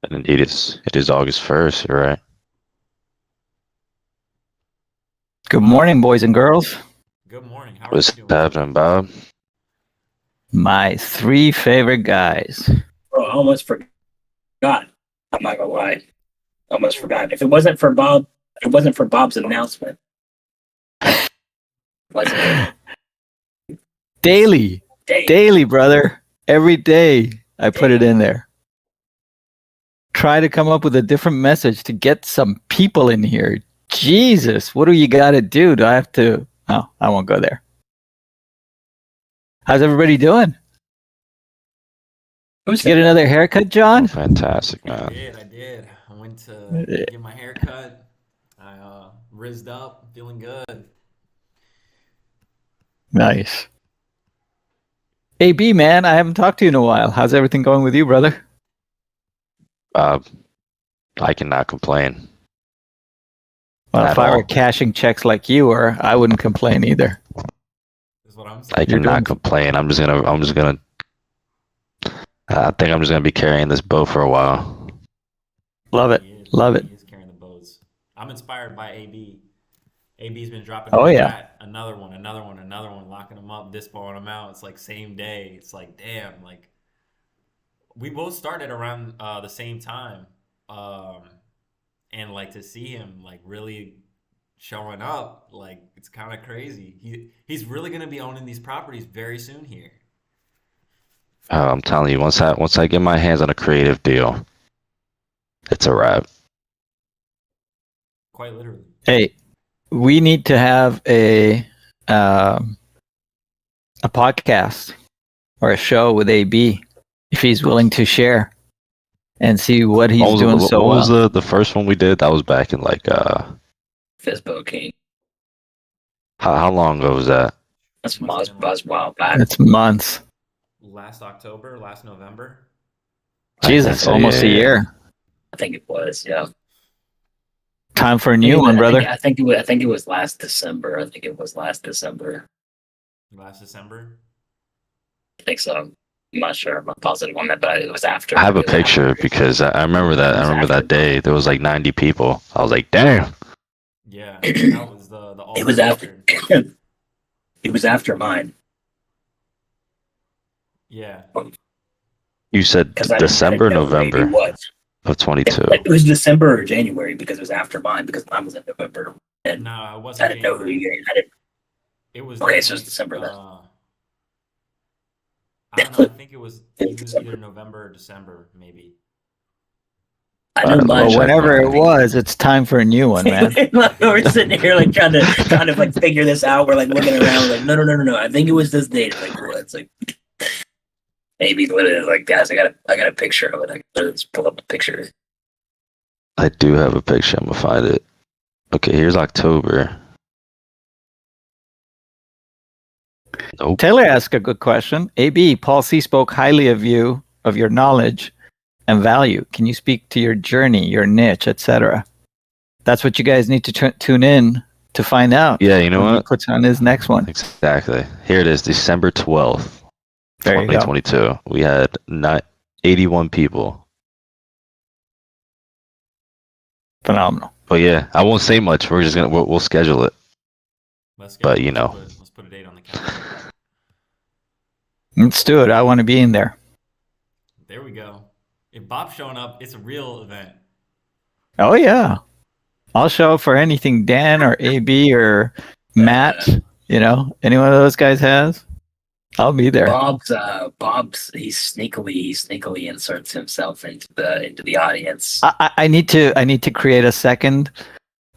And indeed, it is August 1st. You're right. Good morning, boys and girls. Good morning. How are What's you doing? happening, Bob? My three favorite guys. Bro, I almost forgot. I'm not gonna lie. I almost forgot. If it wasn't for Bob's announcement. Wasn't it? Daily, brother. Every day I put it in there. Try to come up with a different message to get some people in here. Jesus, what do you got to do? Do I have to? Oh, I won't go there. How's everybody doing? Did you get another haircut, John? Oh, fantastic, I man. did. I went to get my hair cut. I rizzed up, feeling good. Nice. AB, man, I haven't talked to you in a while. How's everything going with you, brother? I cannot complain. Well, At if I were all. cashing checks like you were, I wouldn't complain either. Is what I'm I saying. You're cannot doing- complain. I think I'm just gonna be carrying this boat for a while. Love it. Love it. He is carrying the boats. I'm inspired by AB. AB's been dropping. Oh, yeah. Another one, locking them up, dispoing them out. It's like same day. It's like damn. Like we both started around the same time, and like to see him like really showing up, like it's kind of crazy. He's really gonna be owning these properties very soon here. I'm telling you, once I get my hands on a creative deal, it's a wrap. Quite literally. Hey, we need to have a podcast or a show with AB if he's willing to share and see what he's doing so what was well. the first one we did? That was back in like Fizbo King. how long ago was that? That's Buzz Wild back. It's months. Last October, last November. Jesus, so, almost a yeah. year. I think it was, yeah. Time for a new one, brother. I think it was last December. Last December. I think so. I'm not sure. I'm not positive on that, but it was after. I have a It was picture after. because I remember that. I remember that day. There was like 90 people. I was like, damn. Yeah, that was the It was after. It was after mine. Yeah. You said 'Cause I December, didn't know November maybe what. of 22. It was December or January because it was after mine because mine was in November. And No, it I wasn't. didn't know who January. you. I didn't. It was. Okay, so it's definitely, December then. I don't know. I think it was either November or December, maybe. I know mine. Well, check whenever that. it was, it's time for a new one, man. We're sitting here like trying to like figure this out. We're like looking around, like no. I think it was this date. Like what? It's like maybe literally like guys. I got a picture of it. I can just pull up the picture. I do have a picture. I'm gonna find it. Okay, here's October. Nope. Taylor asked a good question. AB, Paul C spoke highly of you, of your knowledge and value. Can you speak to your journey, your niche, etc.? That's what you guys need to tune in to find out. Yeah, you know when he what? puts on his next one. Exactly. Here it is, December 12th, There you go. 2022. We had 81 people. Phenomenal. But yeah, I won't say much. We're just gonna we'll schedule it. But, you know. Let's put a date on the calendar. Let's do it. I want to be in there. There we go. If Bob's showing up, it's a real event. Oh yeah, I'll show up for anything Dan or AB or Matt. You know, any one of those guys has. I'll be there. Bob's he sneakily inserts himself into the audience. I need to create a second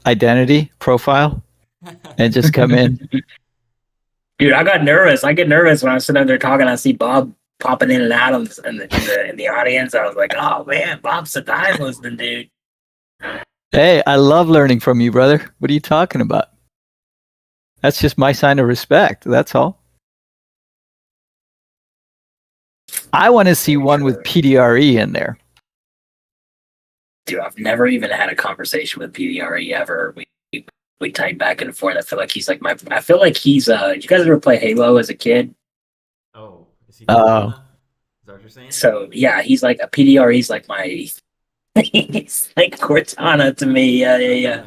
identity profile and just come in. Dude, I got nervous. I get nervous when I'm sitting there talking. I see Bob popping in and out in the audience. I was like, oh man, Bob's the time listening, dude. Hey, I love learning from you, brother. What are you talking about? That's just my sign of respect. That's all. I want to see one with PDRE in there. Dude, I've never even had a conversation with PDRE ever. We type back and forth. I feel like he's like I feel like he's did you guys ever play Halo as a kid? Oh, is he? Oh. Is that what you're saying? So yeah, he's like a PDRE. He's like my He's like Cortana to me. Yeah. Yeah.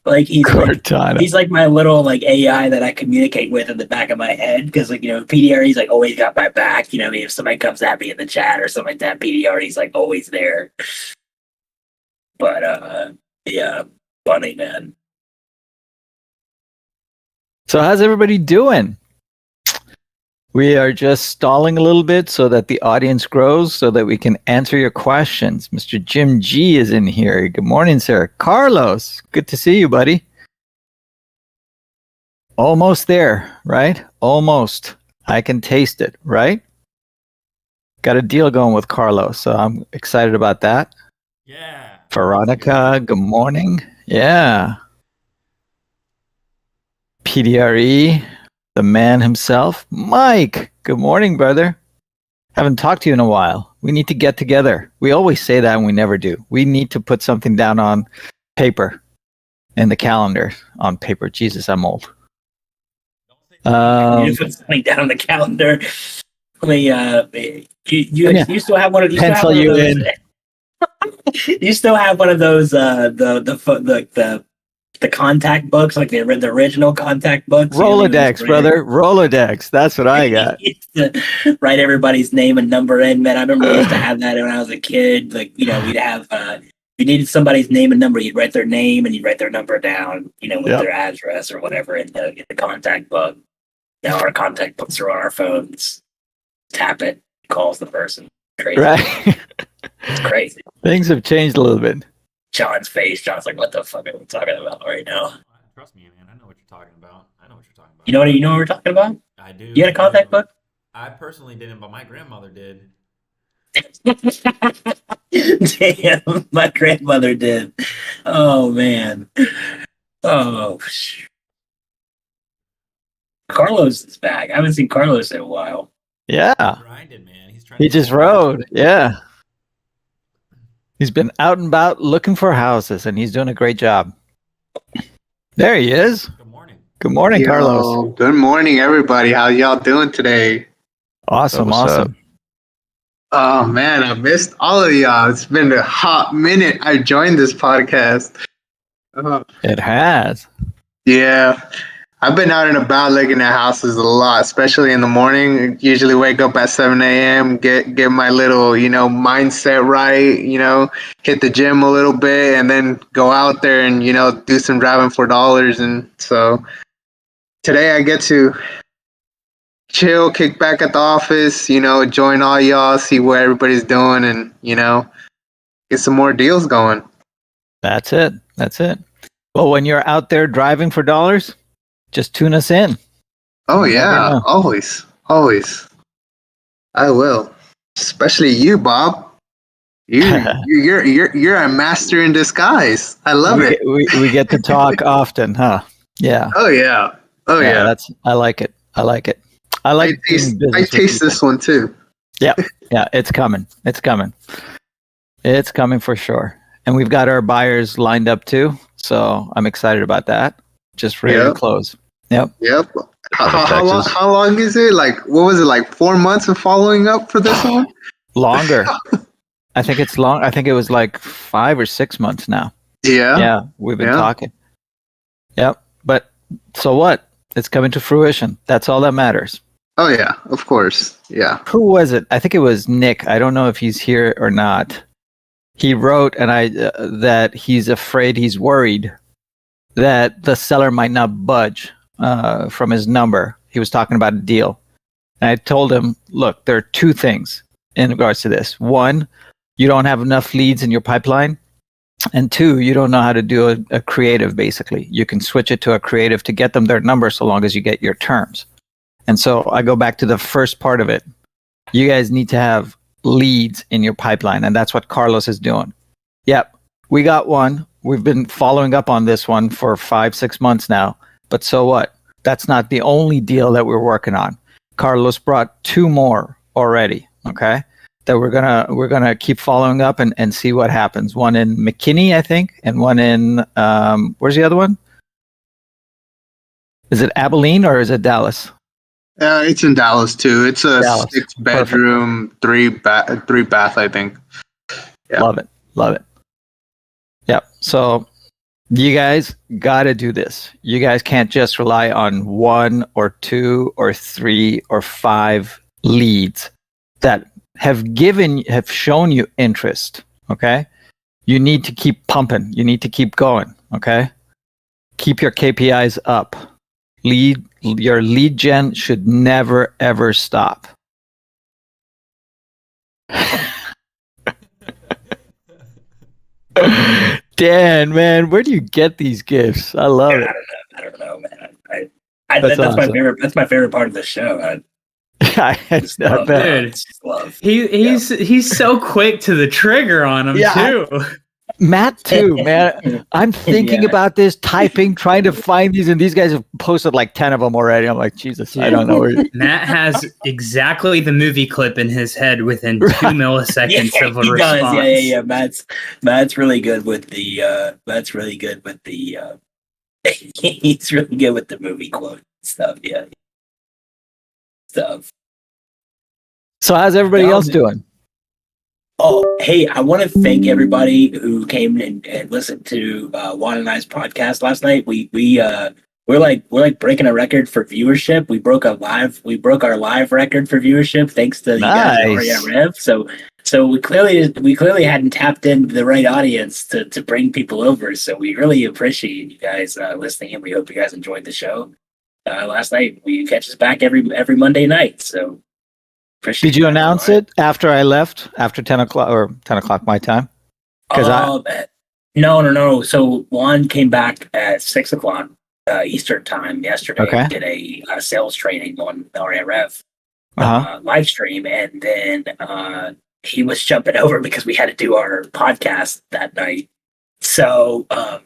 Like Cortana. he's like my little like AI that I communicate with in the back of my head because like PDRE's like always got my back. I mean, if somebody comes at me in the chat or something like that, PDRE's like always there. But yeah, funny man. So how's everybody doing? We are just stalling a little bit so that the audience grows so that we can answer your questions. Mr. Jim G is in here. Good morning, sir. Carlos, good to see you, buddy. Almost there, right? Almost. I can taste it, right? Got a deal going with Carlos, so I'm excited about that. Yeah. Veronica, good morning. Yeah. PDRE, the man himself. Mike, good morning, brother. Haven't talked to you in a while. We need to get together. We always say that and we never do. We need to put something down on paper in the calendar on paper. Jesus, I'm old. You put something down on the calendar. Let me. You still have one of these. Pencil you in. You still have one of those the contact books, like the original contact books. Rolodex, brother. Rolodex. That's what I got. Write everybody's name and number in, man. I remember we used to have that when I was a kid. Like, we'd have you needed somebody's name and number, you'd write their name and you'd write their number down, with their address or whatever in the contact book. Now our contact books are on our phones. Tap it, calls the person. Crazy. Right. It's crazy. Things have changed a little bit. John's face. John's like, what the fuck are we talking about right now? Trust me, man. I know what you're talking about. You know what we're talking about? I do. You had a contact book? I personally didn't, but my grandmother did. Damn, my grandmother did. Oh man. Oh. Carlos is back. I haven't seen Carlos in a while. Yeah. Grinding, man. He just rode. Yeah. He's been out and about looking for houses, and he's doing a great job. There he is. Good morning. Good morning, Carlos. Good morning, everybody. How y'all doing today? Awesome, What's up? awesome. Oh, man, I missed all of y'all. It's been a hot minute I joined this podcast. It has. Yeah. I've been out and about looking at houses a lot, especially in the morning. Usually wake up at 7 a.m., get my little, mindset right, hit the gym a little bit, and then go out there and, do some driving for dollars. And so today I get to chill, kick back at the office, join all y'all, see what everybody's doing, and, get some more deals going. That's it. That's it. Well, when you're out there driving for dollars, just tune us in. Oh yeah, always. I will. Especially you, Bob. You're a master in disguise. I love it. We get to talk often, huh? Yeah. Oh yeah. I like it. I like I taste this one too. Yeah, it's coming. It's coming for sure. And we've got our buyers lined up too, so I'm excited about that. Just ready to close. Yep. How long is it? Like, what was it? Like 4 months of following up for this one? Longer. I think it's long. I think it was like 5 or 6 months now. Yeah. Yeah, we've been talking. Yep. But so what? It's coming to fruition. That's all that matters. Oh yeah, of course. Yeah. Who was it? I think it was Nick. I don't know if he's here or not. He wrote that he's afraid, he's worried that the seller might not budge from his number. He was talking about a deal. And I told him, look, there are two things in regards to this. One, you don't have enough leads in your pipeline. And two, you don't know how to do a creative, basically. You can switch it to a creative to get them their number so long as you get your terms. And so I go back to the first part of it. You guys need to have leads in your pipeline, and that's what Carlos is doing. Yep, we got one. We've been following up on this one for 5-6 months now. But so what? That's not the only deal that we're working on. Carlos brought 2 more already, okay? That we're gonna keep following up and see what happens. One in McKinney, I think, and one in where's the other one? Is it Abilene or is it Dallas? It's in Dallas too. It's a Dallas. 6-bedroom, 3 bath, I think. Yeah. Love it. Yep. So you guys got to do this. You guys can't just rely on 1 or 2 or 3 or 5 leads that have shown you interest. Okay. You need to keep pumping. You need to keep going. Okay. Keep your KPIs up. Your lead gen should never ever stop. Dan, man, where do you get these gifts? I love it. I don't know, man. That's That's my awesome. favorite. That's my favorite part of the show. I Love bet. it. Dude. Just love. He's so quick to the trigger on him Yeah, too. Matt too, man. I'm thinking Yeah. about this, typing, trying to find these, and these guys have posted like 10 of them already. I'm like, Jesus, I don't know. Matt has exactly the movie clip in his head within 2 milliseconds Yeah, of a he response. does. Yeah. Matt's really good with the. Matt's really good with the. He's really good with the movie quote stuff. Yeah. Stuff. So how's everybody else doing? Oh, hey! I want to thank everybody who came and listened to Juan and I's podcast last night. We're like breaking a record for viewership. We broke our live record for viewership thanks to you guys at Nice. REI Rev. So we clearly hadn't tapped into the right audience to bring people over. So we really appreciate you guys listening, and we hope you guys enjoyed the show last night. We catch us back every Monday night. So. Did you announce it after I left, after 10 o'clock or 10 o'clock my time? No. So Juan came back at 6 o'clock Eastern time yesterday. Okay. Did a sales training on REI Rev live stream, and then he was jumping over because we had to do our podcast that night. So I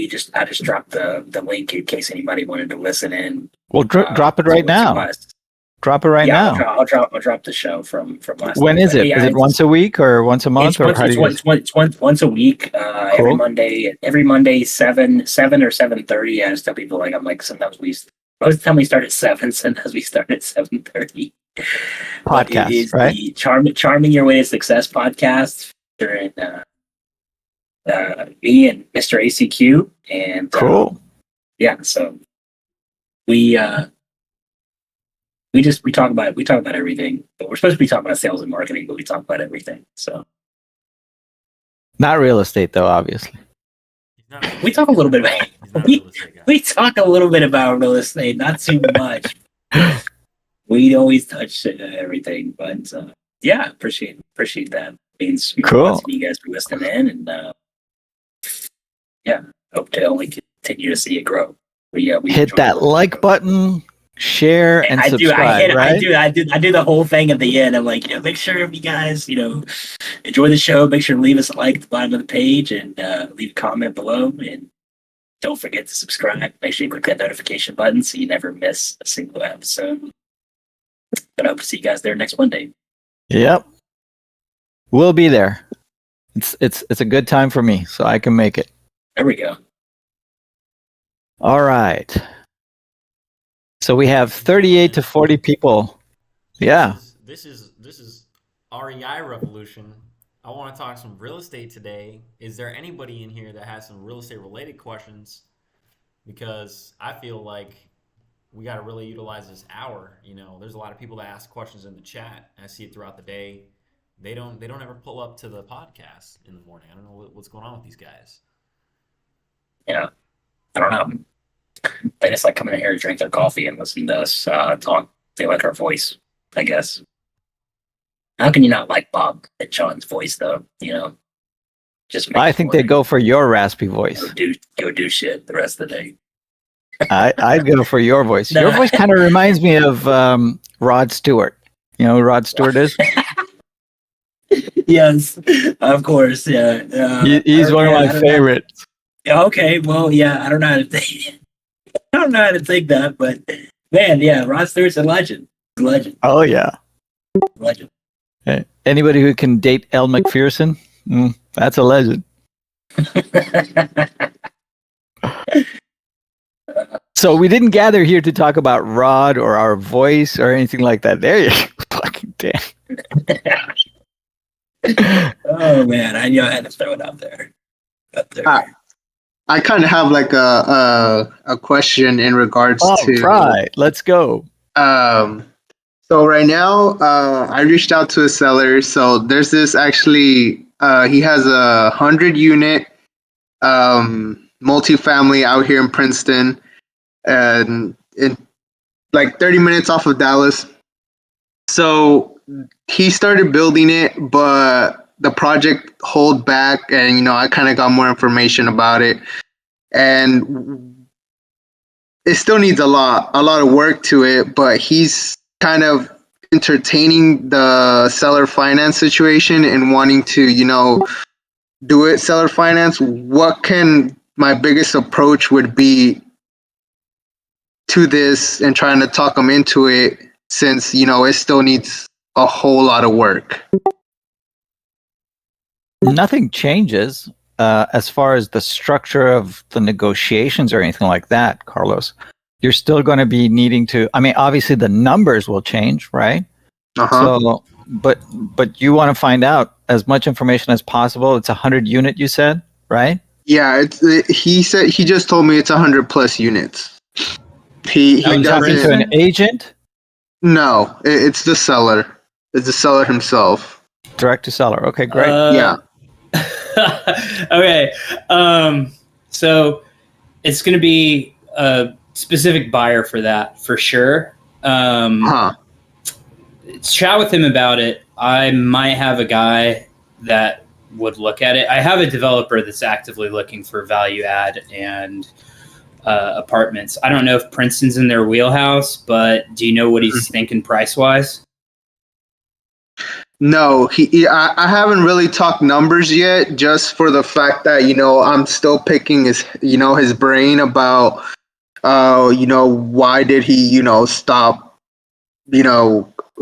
just dropped the link in case anybody wanted to listen in. Well, drop it right now. Drop it right now. I'll drop the show from last. When night. is it? Is it once a week or once a month? It's once a week. Cool. Every Monday, 7 or 7:30. I just tell people like I'm like sometimes most of the time we start at 7. Sometimes we start at 7:30. Podcast, It is right? the Charming Your Way to Success podcast. During me and Mr. ACQ and Cool. so we talk about everything, but we're supposed to be talking about sales and marketing, but we talk about everything. So Not real estate, though, obviously. we talk a little bit about we talk a little bit about real estate, not too much. We always touch everything, but appreciate that. Means Cool. You guys for listening in, and hope to only continue to see it grow. We Hit enjoy that it. like button, share, and subscribe. I do the whole thing at the end. I'm like, make sure if you guys, enjoy the show, make sure to leave us a like at the bottom of the page and leave a comment below. And don't forget to subscribe. Make sure you click that notification button so you never miss a single episode. But I hope to see you guys there next Monday. Yep. We'll be there. It's a good time for me, so I can make it. There we go. All right. So we have 38 to 40 people. Yeah. This is REI Revolution. I want to talk some real estate today. Is there anybody in here that has some real estate related questions? Because I feel like we got to really utilize this hour. There's a lot of people that ask questions in the chat. I see it throughout the day. They don't ever pull up to the podcast in the morning. I don't know what's going on with these guys. Yeah. I don't know. They just like coming in here to drink their coffee and listen to us talk. They like our voice, I guess. How can you not like Bob and John's voice, though? Just I think they go for your raspy voice. Go do shit the rest of the day. I'd go for your voice. Your voice kind of reminds me of Rod Stewart. You know who Rod Stewart is? Yes, of course. Yeah, He's one of my favorites. Okay, well, yeah, I don't know how to take. I don't know how to take that, but man, yeah, Rod Stewart's a legend. Legend. Oh yeah. Legend. Anybody who can date Elle McPherson, that's a legend. So we didn't gather here to talk about Rod or our voice or anything like that. There you go. Fucking damn. Oh man, I knew I had to throw it out there. up there. I kind of have like a question in regards All to. right, let's go. So right now, I reached out to a seller. So there's this actually. He has 100-unit multifamily out here in Princeton, and in like 30 minutes off of Dallas. So he started building it, but the project hold back, and I kind of got more information about it, and it still needs a lot of work to it. But he's kind of entertaining the seller finance situation and wanting to, do it seller finance. What can my biggest approach would be to this and trying to talk them into it, since it still needs a whole lot of work? Nothing changes as far as the structure of the negotiations or anything like that, Carlos. You're still going to be needing to. I mean, obviously the numbers will change, right? So, but you want to find out as much information as possible. It's 100-unit, you said, right? Yeah, he just told me it's 100+ units. He Are you talking to an agent? No, it's the seller. It's the seller himself. Direct to seller. Okay, great. Yeah. Okay. So it's going to be a specific buyer for that, for sure. Chat with him about it. I might have a guy that would look at it. I have a developer that's actively looking for value add and apartments. I don't know if Princeton's in their wheelhouse, but do you know what he's thinking price wise? No, I haven't really talked numbers yet, just for the fact that I'm still picking his brain about why did he stop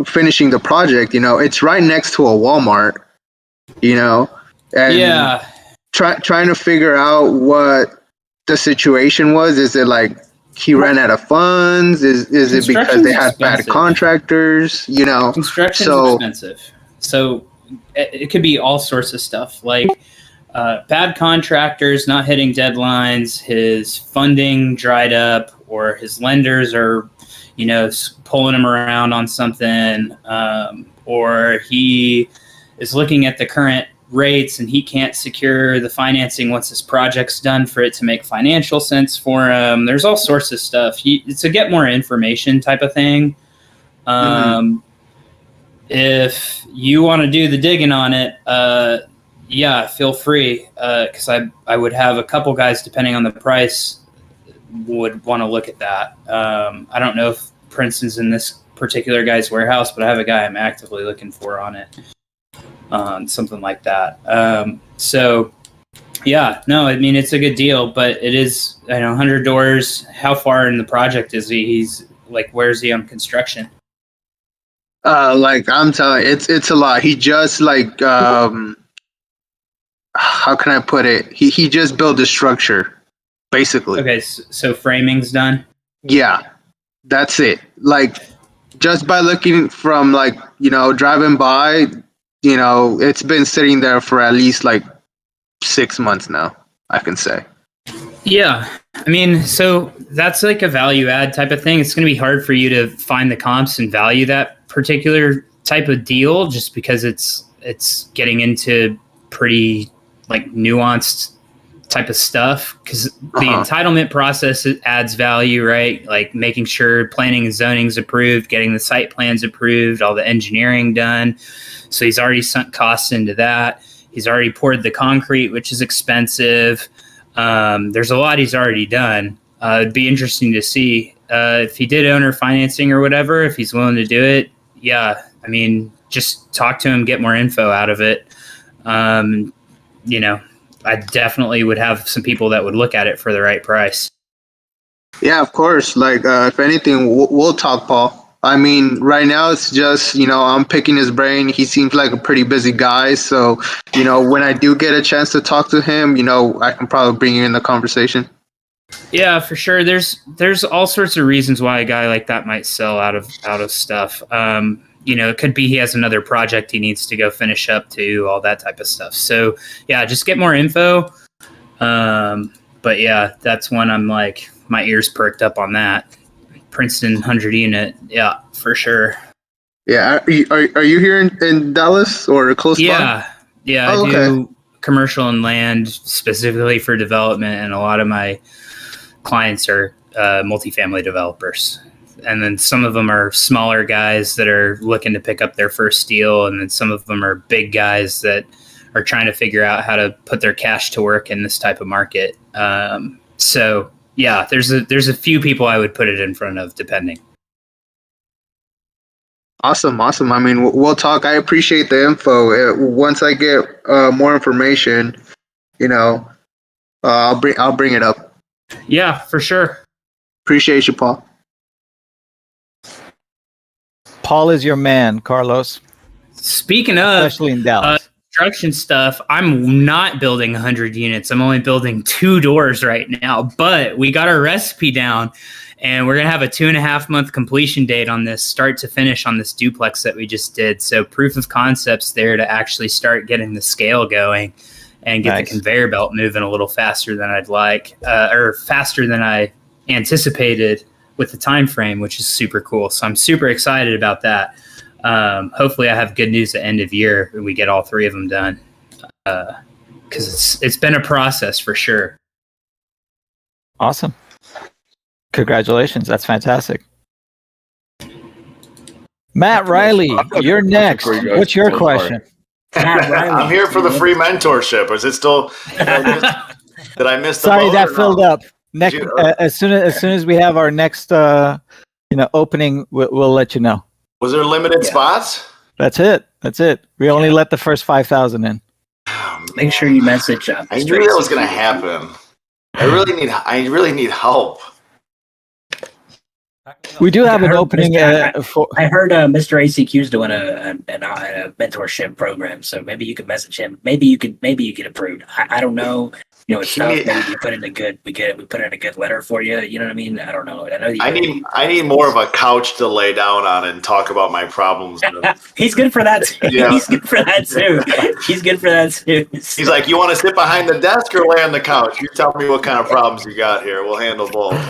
finishing the project. It's right next to a Walmart, and yeah, trying to figure out what the situation was. Is it like he ran out of funds? Is it because they had bad contractors? Construction's expensive. So it could be all sorts of stuff, like bad contractors not hitting deadlines, his funding dried up, or his lenders are, pulling him around on something, or he is looking at the current rates and he can't secure the financing once his project's done for it to make financial sense for him. There's all sorts of stuff. It's a get more information type of thing. If you want to do the digging on it, yeah, feel free. Because I would have a couple guys, depending on the price, would want to look at that. I don't know if Princeton's in this particular guy's warehouse, but I have a guy I'm actively looking for on it. Something like that. So yeah, no, I mean, it's a good deal, but it is, 100 doors. How far in the project is he? He's like, where's he on construction? Like I'm telling you, it's a lot. He just how can I put it? He just built a structure, basically. Okay, so framing's done? Yeah, that's it. Like, just by looking from driving by, it's been sitting there for at least 6 months now, I can say. Yeah. I mean, so that's like a value add type of thing. It's going to be hard for you to find the comps and value that particular type of deal, just because it's getting into pretty nuanced type of stuff, because the entitlement process adds value, right? Like making sure planning and zoning is approved, getting the site plans approved, all the engineering done. So he's already sunk costs into that. He's already poured the concrete, which is expensive. There's a lot he's already done. It'd be interesting to see if he did owner financing or whatever, if he's willing to do it. Yeah, I mean, just talk to him, get more info out of it. I definitely would have some people that would look at it for the right price. Yeah, of course. If anything, we'll talk, Paul. I mean, right now it's just, I'm picking his brain. He seems like a pretty busy guy. So, when I do get a chance to talk to him, I can probably bring you in the conversation. Yeah, for sure. There's all sorts of reasons why a guy like that might sell out of stuff. It could be he has another project he needs to go finish up to, all that type of stuff. So yeah, just get more info. But yeah, that's when I'm like, my ears perked up on that. Princeton 100 unit. Yeah, for sure. Yeah. Are you here in Dallas or close by? Yeah. Oh, I do commercial and land specifically for development, and a lot of my clients are multifamily developers. And then some of them are smaller guys that are looking to pick up their first deal, and then some of them are big guys that are trying to figure out how to put their cash to work in this type of market. So yeah, there's a few people I would put it in front of, depending. Awesome. I mean, we'll talk. I appreciate the info. Once I get more information, I'll bring it up. Yeah, for sure. Appreciate you, Paul. Paul is your man, Carlos. Speaking of Especially in Dallas. construction stuff, I'm not building 100 units. I'm only building 2 doors right now, but we got our recipe down, and we're going to have a 2.5 month completion date on this, start to finish, on this duplex that we just did. So proof of concept's there to actually start getting the scale going and get the conveyor belt moving a little faster than I'd like, or faster than I anticipated with the time frame, which is super cool. So I'm super excited about that. Hopefully I have good news at end of year and we get all 3 of them done, because it's been a process for sure. Awesome. Congratulations. That's fantastic. Matt Riley, you're next. What's your question? I'm here for the free mentorship. Is it still? Did I miss the Sorry, boat that or filled no? up. Next, as soon as we have our next opening, we'll let you know. Was there limited spots? That's it. We only let the first 5,000 in. Make sure you message. I knew that was going to happen. I really need help. We do have an opening. I heard Mr. ACQ's doing a mentorship program, so maybe you could message him. Maybe you could get approved. I don't know. It's tough. Maybe you put in a good. We put in a good letter for you. You know what I mean? I don't know. I need more of a couch to lay down on and talk about my problems. He's good for that too. Yeah. He's good for that too. He's like, you want to sit behind the desk or lay on the couch? You tell me what kind of problems you got here. We'll handle both.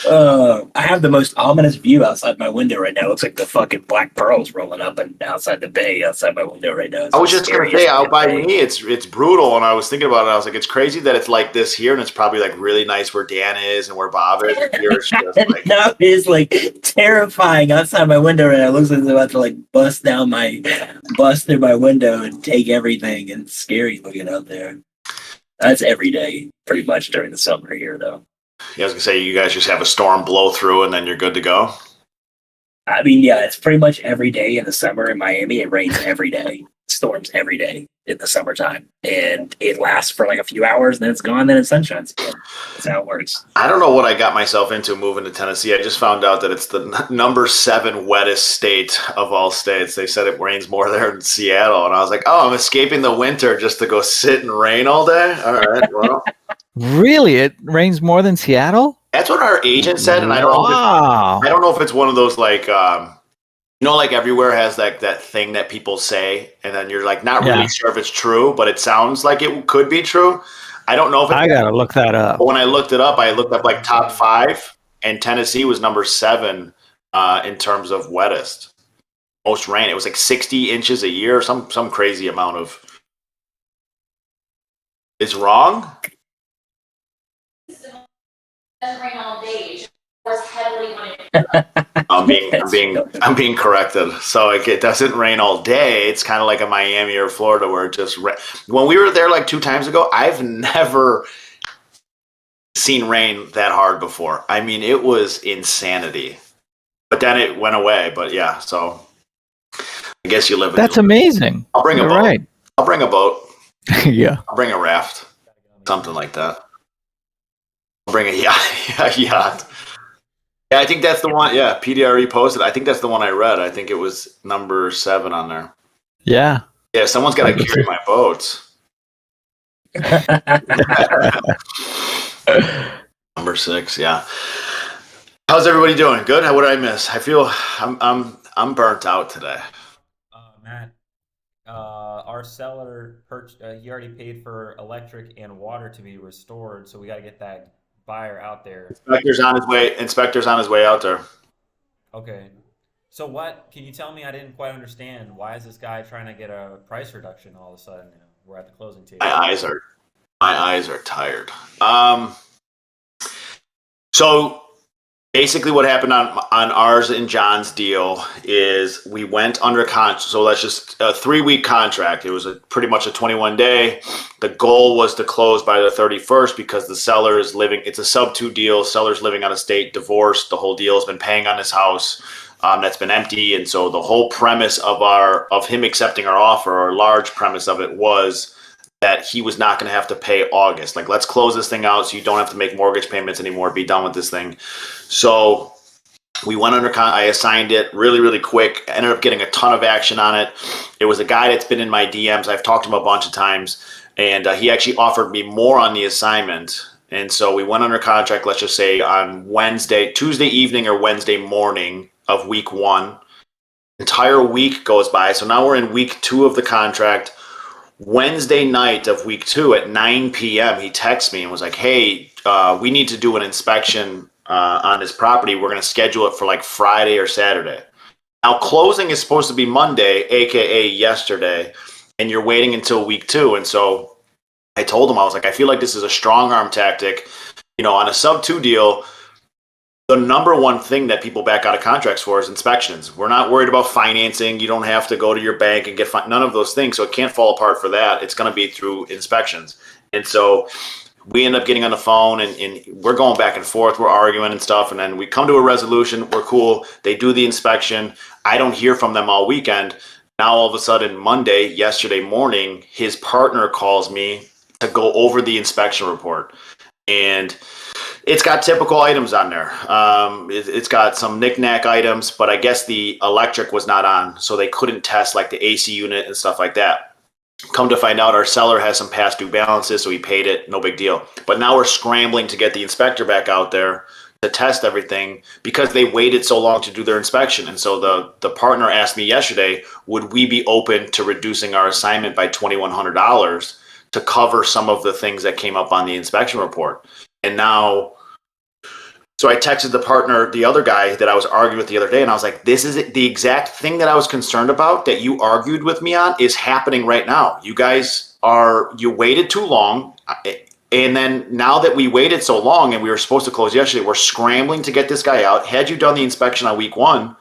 I have the most ominous view outside my window right now. It looks like the fucking Black Pearl's rolling up and outside the bay outside my window right now. I was just going to say, out by me, it's brutal. And I was thinking about it. I was like, it's crazy that it's like this here, and it's probably like really nice where Dan is and where Bob is. And here it's just like, no, it's like terrifying outside my window right now. It looks like it's about to like bust through my window and take everything. And it's scary looking out there. That's every day, pretty much during the summer here, though. Yeah, I was gonna say, you guys just have a storm blow through and then you're good to go. I mean, yeah, it's pretty much every day in the summer in Miami. It rains every day, storms every day in the summertime, and it lasts for like a few hours, and then it's gone. Then it sunshines again. That's how it works. I don't know what I got myself into moving to Tennessee. I just found out that it's the number 7 wettest state of all states. They said it rains more there than Seattle, and I was like, oh, I'm escaping the winter just to go sit and rain all day. All right, well. Really? It rains more than Seattle? That's what our agent said, and I don't know if it's one of those like like everywhere has like that thing that people say, and then you're like not really sure if it's true, but it sounds like it could be true. I don't know if I gotta look that up. But when I looked it up like top 5, and Tennessee was number 7 in terms of wettest, most rain. It was like 60 inches a year, some crazy amount of. It's wrong. Doesn't rain all day. Heavily when I'm being corrected. So it doesn't rain all day. It's kind of like a Miami or Florida where it just when we were there like 2 times ago, I've never seen rain that hard before. I mean, it was insanity. But then it went away. But yeah, so I guess you live. That's amazing. I'll bring a boat. Right. I'll bring a boat. Yeah. I'll bring a raft. Something like that. I'll bring a yacht. Yeah, I think that's the one. Yeah, PDRE posted. I think that's the one I read. I think it was number 7 on there. Yeah. Yeah, someone's got to carry my boats. Number 6. Yeah. How's everybody doing? Good. What did I miss? I feel I'm burnt out today. Matt, our seller he already paid for electric and water to be restored, so we got to get that buyer out there. Inspector's on his way. Inspector's on his way out there. Okay. So what can you tell me? I didn't quite understand. Why is this guy trying to get a price reduction all of a sudden? We're at the closing table. My eyes are tired. So basically what happened on ours and John's deal is we went under contract. So that's just a 3-week contract. It was pretty much a 21-day. The goal was to close by the 31st because the seller is living. It's a sub-2 deal. Seller's living out of state, divorced. The whole deal has been paying on his house. That's been empty. And so the whole premise of him accepting our offer, or a large premise of it, was that he was not going to have to pay August. Like, let's close this thing out so you don't have to make mortgage payments anymore. Be done with this thing. So we went under I assigned it really, really quick. I ended up getting a ton of action on it. It was a guy that's been in my DMs. I've talked to him a bunch of times, and he actually offered me more on the assignment. And so we went under contract, let's just say on Tuesday evening or Wednesday morning of week 1. Entire week goes by. So now we're in week 2 of the contract. Wednesday night of week 2 at 9 p.m. he texted me and was like, hey, we need to do an inspection on this property. We're going to schedule it for like Friday or Saturday. Now, closing is supposed to be Monday, aka yesterday, and you're waiting until week 2. And so I told him, I was like, I feel like this is a strong arm tactic. On a sub-2 deal, the number one thing that people back out of contracts for is inspections. We're not worried about financing. You don't have to go to your bank and get none of those things. So it can't fall apart for that. It's going to be through inspections. And so we end up getting on the phone and we're going back and forth. We're arguing and stuff. And then we come to a resolution. We're cool. They do the inspection. I don't hear from them all weekend. Now, all of a sudden, yesterday morning, his partner calls me to go over the inspection report. And it's got typical items on there. It's got some knick-knack items, but I guess the electric was not on, so they couldn't test like the AC unit and stuff like that. Come to find out, our seller has some past due balances, so he paid it, no big deal. But now we're scrambling to get the inspector back out there to test everything because they waited so long to do their inspection. And so the partner asked me yesterday, would we be open to reducing our assignment by $2,100 to cover some of the things that came up on the inspection report? And now, so I texted the partner, the other guy that I was arguing with the other day, and I was like, this is the exact thing that I was concerned about that you argued with me on is happening right now. You waited too long. And then now that we waited so long and we were supposed to close yesterday, we're scrambling to get this guy out. Had you done the inspection on week 1,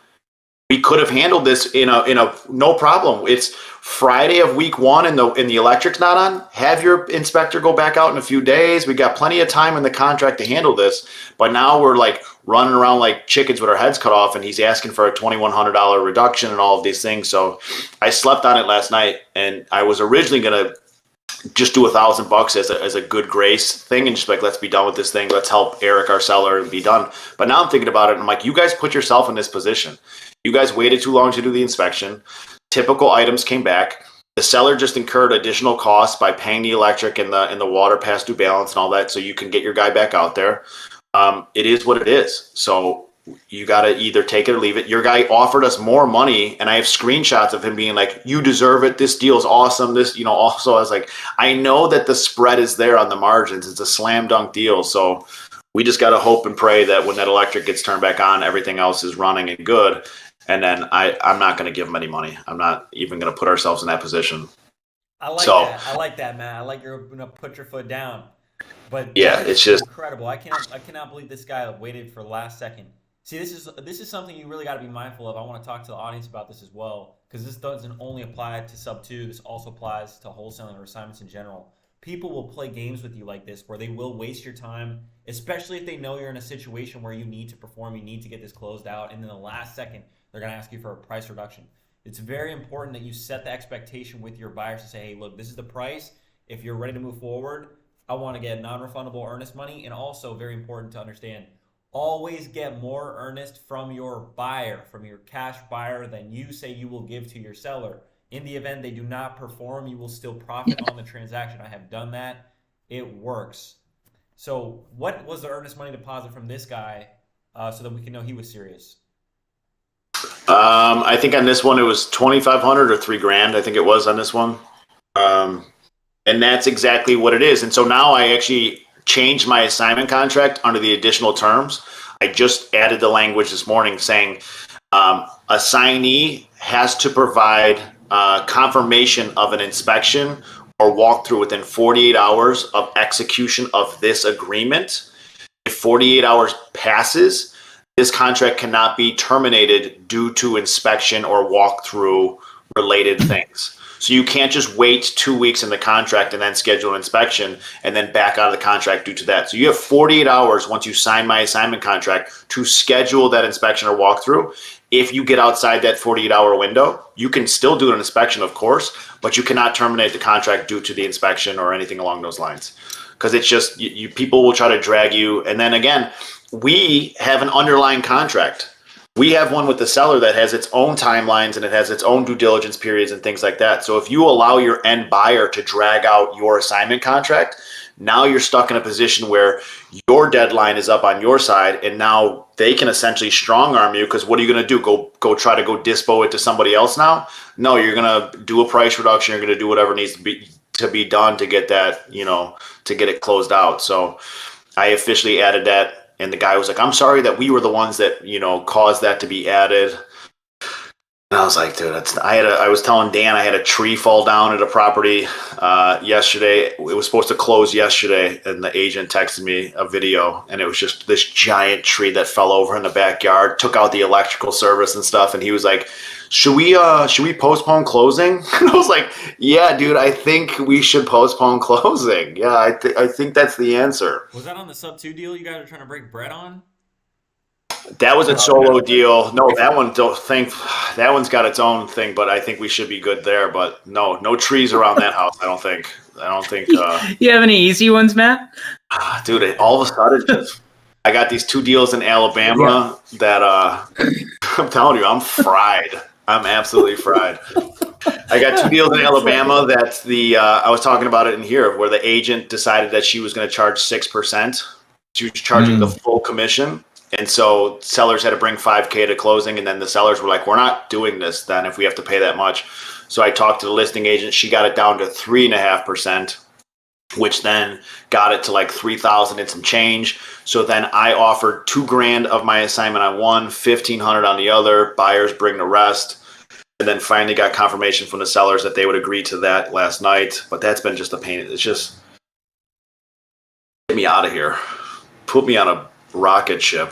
we could have handled this in a no problem. It's Friday of week 1 and the electric's not on. Have your inspector go back out in a few days. We got plenty of time in the contract to handle this. But now we're like running around like chickens with our heads cut off, and he's asking for a $2,100 reduction and all of these things. So I slept on it last night, and I was originally gonna just do $1,000 as a good grace thing and just like, let's be done with this thing. Let's help Eric, our seller, and be done. But now I'm thinking about it, and I'm like, you guys put yourself in this position. You guys waited too long to do the inspection. Typical items came back. The seller just incurred additional costs by paying the electric and the water past due balance and all that, so you can get your guy back out there. It is what it is. So you got to either take it or leave it. Your guy offered us more money, and I have screenshots of him being like, you deserve it. This deal is awesome. Also, I was like, I know that the spread is there on the margins. It's a slam dunk deal. So we just got to hope and pray that when that electric gets turned back on, everything else is running and good. And then I'm not going to give him any money. I'm not even going to put ourselves in that position. I like that, man. I like you're going to put your foot down. But yeah, it's just incredible. I cannot believe this guy waited for the last second. See, this is something you really got to be mindful of. I want to talk to the audience about this as well, because this doesn't only apply to sub-2. This also applies to wholesaling or assignments in general. People will play games with you like this, where they will waste your time, especially if they know you're in a situation where you need to perform, you need to get this closed out, and then the last second, they're going to ask you for a price reduction. It's very important that you set the expectation with your buyers to say, hey, look, this is the price. If you're ready to move forward, I want to get non-refundable earnest money. And also very important to understand, always get more earnest from your buyer, from your cash buyer, than you say you will give to your seller. In the event they do not perform, you will still profit on the transaction. I have done that. It works. So what was the earnest money deposit from this guy so that we can know he was serious? I think on this one it was 2,500 or $3,000. I think it was on this one, and that's exactly what it is. And so now I actually changed my assignment contract under the additional terms. I just added the language this morning saying assignee has to provide confirmation of an inspection or walkthrough within 48 hours of execution of this agreement. If 48 hours passes, this contract cannot be terminated due to inspection or walkthrough related things. So you can't just wait 2 weeks in the contract and then schedule an inspection and then back out of the contract due to that. So you have 48 hours once you sign my assignment contract to schedule that inspection or walkthrough. If you get outside that 48-hour window, you can still do an inspection, of course, but you cannot terminate the contract due to the inspection or anything along those lines. Because it's just, people will try to drag you. And then again, we have an underlying contract. We have one with the seller that has its own timelines and it has its own due diligence periods and things like that. So if you allow your end buyer to drag out your assignment contract, now you're stuck in a position where your deadline is up on your side, and now they can essentially strong arm you. Because what are you going to do? Go try to go dispo it to somebody else now? No, you're going to do a price reduction. You're going to do whatever needs to be done to get that, to get it closed out. So I officially added that, and the guy was like, "I'm sorry that we were the ones that caused that to be added." And I was like, dude, I was telling Dan I had a tree fall down at a property yesterday. It was supposed to close yesterday, and the agent texted me a video, and it was just this giant tree that fell over in the backyard, took out the electrical service and stuff. And he was like, should we postpone closing? And I was like, yeah, dude, I think we should postpone closing. Yeah, I think that's the answer. Was that on the sub 2 deal you guys are trying to break bread on? That was a solo deal. No, that one's got its own thing, but I think we should be good there. But no trees around that house. I don't think. You have any easy ones, Matt? Dude, all of a sudden, I got these 2 deals in Alabama that I'm telling you, I'm fried. I'm absolutely fried. I got 2 deals in Alabama that I was talking about it in here, where the agent decided that she was going to charge 6%. She was charging the full commission. And so sellers had to bring $5,000 to closing, and then the sellers were like, we're not doing this then if we have to pay that much. So I talked to the listing agent. She got it down to 3.5%, which then got it to like $3,000 and some change. So then I offered $2,000 of my assignment on one, $1,500 on the other. Buyers bring the rest. And then finally got confirmation from the sellers that they would agree to that last night. But that's been just a pain. It's just, get me out of here. Put me on a rocket ship.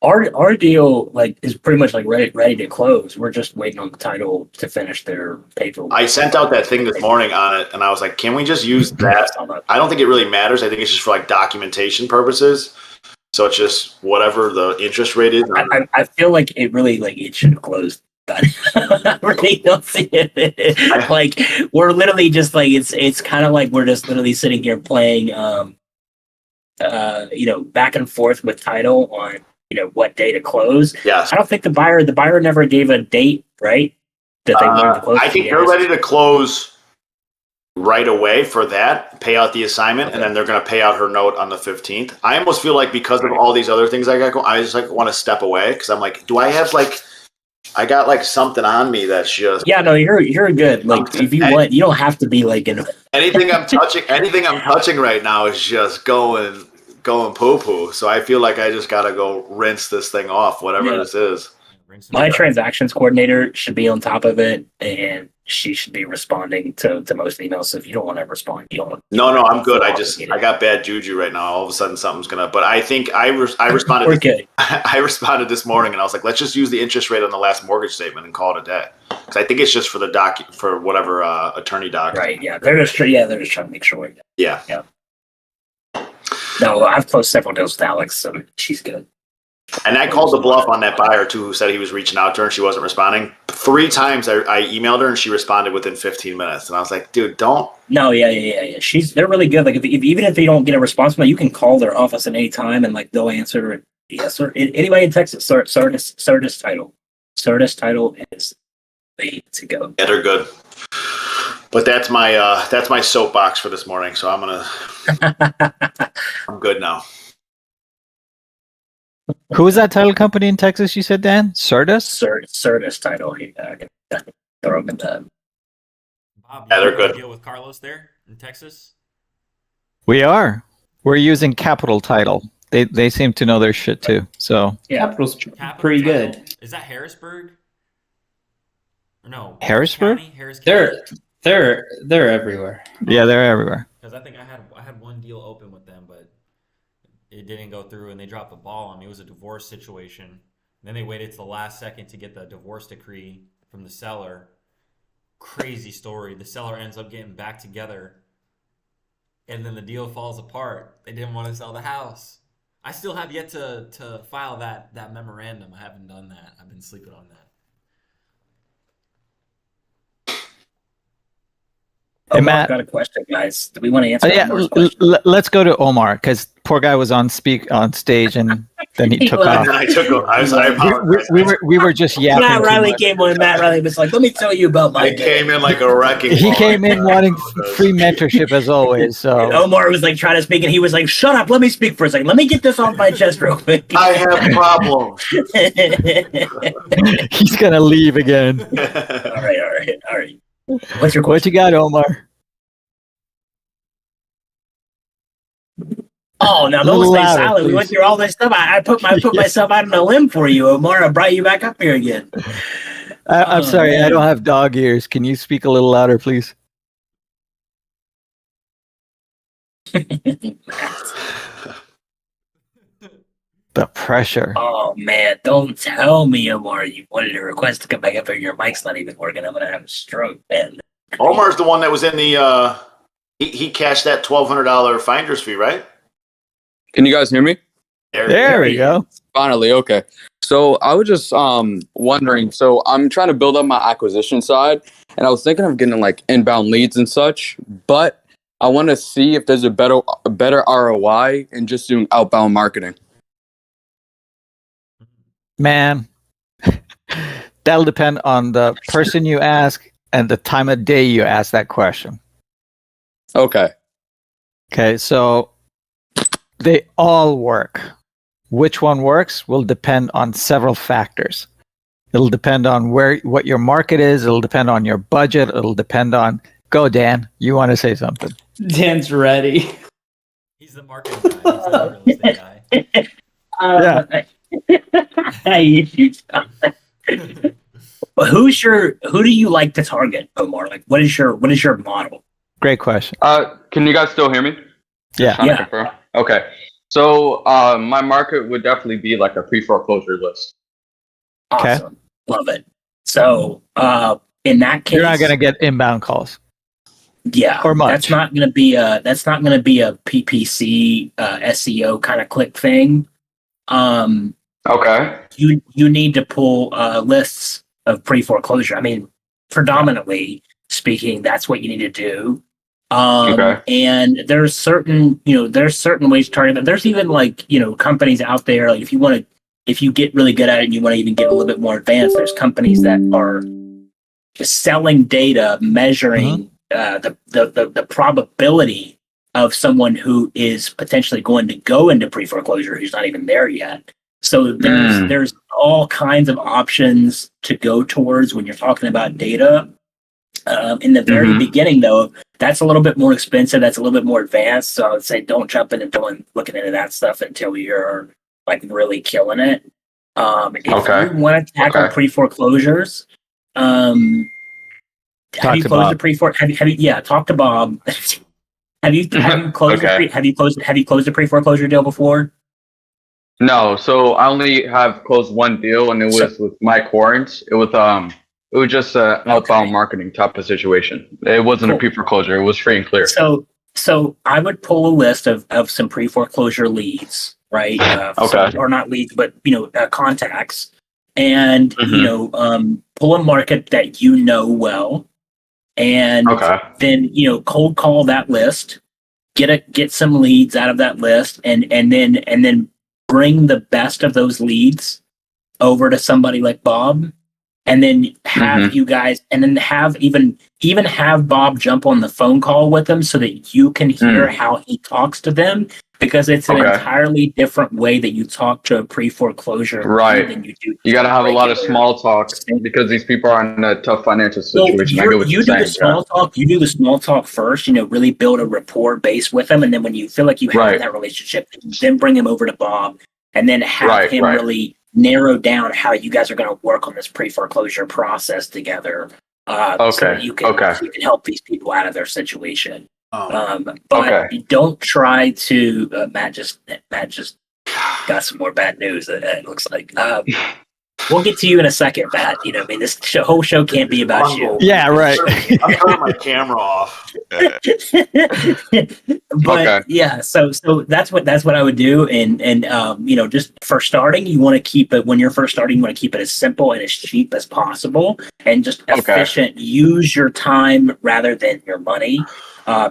Our deal is pretty much ready to close. We're just waiting on the title to finish their paperwork. I sent out that thing this morning on it, and I was like, can we just use that? I don't think it really matters. I think it's just for documentation purposes. So it's just whatever the interest rate is. I feel like it really it should have closed. I really don't see it. We're literally just it's kind of like we're just literally sitting here playing back and forth with title on what day to close. Yes. I don't think the buyer never gave a date, right? That they wanted to close. I think they're ready to close right away for that, pay out the assignment, and then they're going to pay out her note on the 15th. I almost feel like because of all these other things I got going, I just want to step away because I'm like, do I have I got something on me that's just you're good. If you want, you don't have to be anything I'm touching right now is just going poo poo. So I feel like I just gotta go rinse this thing off, whatever this is. My transactions coordinator should be on top of it, and she should be responding to most emails. So if you don't want to respond, you don't. No, I'm good. I got bad juju right now. All of a sudden, something's gonna. But I think I responded. We're good. I responded this morning, and I was like, let's just use the interest rate on the last mortgage statement and call it a day. Because I think it's just for the for whatever attorney doc. Right. Yeah. They're just trying to make sure. Yeah. Yeah. No, I've closed several deals with Alex, so she's good. And I called the bluff on that buyer too, who said he was reaching out to her and she wasn't responding. 3 times I emailed her and she responded within 15 minutes. And I was like, dude, don't. No, yeah. They're really good. Even if they don't get a response from them, you can call their office at any time and they'll answer. Yes, sir. Anybody in Texas, Certus title. Certus title is the way to go. Yeah, they're good. But that's my soapbox for this morning. So I'm good now. Well, Who was that title company in Texas? You said, Dan? Certus? Certus title. Throw them in the. Bob, Yeah, they're you good. deal with Carlos there in Texas? We are. We're using Capital Title. They seem to know their shit too. So Yeah. Capital's Capital pretty Title? good. Is that Harrisburg? Or no. Harrisburg? Harris County? They're everywhere. yeah, they're everywhere. Because I think I had one deal open with them, but it didn't go through, and they dropped the ball on me. It was a divorce situation. Then they waited to the last second to get the divorce decree from the seller. Crazy story. The seller ends up getting back together, and then the deal falls apart. They didn't want to sell the house. I still have yet to file that memorandum. I haven't done that. I've been sleeping on that. Hey, Matt, Matt. got a question, guys. Do we want to answer Yeah, Omar's question? let's go to Omar because poor guy was on stage and then he He took was. off. I apologize. We were just yapping. Matt too Riley much. came on. Matt Riley was like, "Let me tell you about my I day." came in like a wrecking He ball. came in wanting free mentorship as always. So Omar was like trying to speak, and he was like, "Shut up! Let me speak for a second. Let me get this off my chest real quick." I have problems. he's gonna leave again. all right. What's your What question? you got, Omar? Oh, now A don't little stay louder, silent. We please. went through all this stuff. I put myself out on a limb for you, Omar. I brought you back up here again. I'm Oh, sorry, I man. don't have dog ears. Can you speak a little louder, please? The pressure. Oh man, don't tell me, Omar. You wanted a request to come back up here. Your mic's not even working. I'm gonna have a stroke, man. Omar's the one that was in the. He cashed that $1,200 finder's fee, right? Can you guys hear me? There we go. Finally, okay. So I was just wondering. So I'm trying to build up my acquisition side, and I was thinking of getting like inbound leads and such. But I want to see if there's a better ROI in just doing outbound marketing. Man, that'll depend on the person you ask and the time of day you ask that question. Okay. Okay, so they all work. Which one works will depend on several factors. It'll depend on what your market is. It'll depend on your budget. It'll depend on. Go, Dan. You want to say something? Dan's ready. He's the marketing guy. He's the real estate guy. Who do you like to target, Omar? Like, what is your model? Great question. Can you guys still hear me? Yeah. Trying to confirm. Okay. So my market would definitely be like a pre-foreclosure list. Okay. Awesome, love it. So, in that case, You're not going to get inbound calls. yeah, or much. That's not going to be a PPC SEO kind of click thing. Okay. You need to pull lists of pre-foreclosure. I mean, predominantly speaking, that's what you need to do. Okay. And there's certain ways to target them. There's even companies out there, like if you get really good at it and you want to even get a little bit more advanced, there's companies that are just selling data, measuring the probability of someone who is potentially going to go into pre-foreclosure who's not even there yet. So there's all kinds of options to go towards when you're talking about data. In the very beginning, though, that's a little bit more expensive. That's a little bit more advanced. So I would say don't jump into looking into that stuff until you're like really killing it. If you want to tackle pre-foreclosures, have you closed a pre-foreclosure? Talk to Bob. Have you closed have you closed a pre-foreclosure deal before? No, so I only have closed one deal, and it was with Mike Warrant. It was just an outbound marketing type of situation. It wasn't a pre-foreclosure. It was free and clear. So I would pull a list of some pre-foreclosure leads, right? Or not leads, but contacts, and pull a market that you know well, and then cold call that list, get some leads out of that list, and then bring the best of those leads over to somebody like Bob, and then have you guys, and then have even have Bob jump on the phone call with them so that you can hear how he talks to them. because it's an Okay. entirely different way that you talk to a pre-foreclosure Right. than you do. You got to have a lot of regular small talk sales. because these people are in a tough financial So situation. I get what you you're do the saying. small talk. You do the small talk first. Really build a rapport base with them, and then when you feel like you have Right. that relationship, then bring him over to Bob, and then have Right, him right. really narrow down how you guys are going to work on this pre-foreclosure process together. So Okay. that you can help these people out of their situation. But Okay. don't try to. Matt just got some more bad news. It looks like. We'll get to you in a second, Matt. This whole show can't be about you. Yeah, right. I'm turning my camera off. But Okay. yeah, so that's what I would do, and just for starting, you want to keep it when you're first starting. You want to keep it as simple and as cheap as possible, and just efficient. Use your time rather than your money,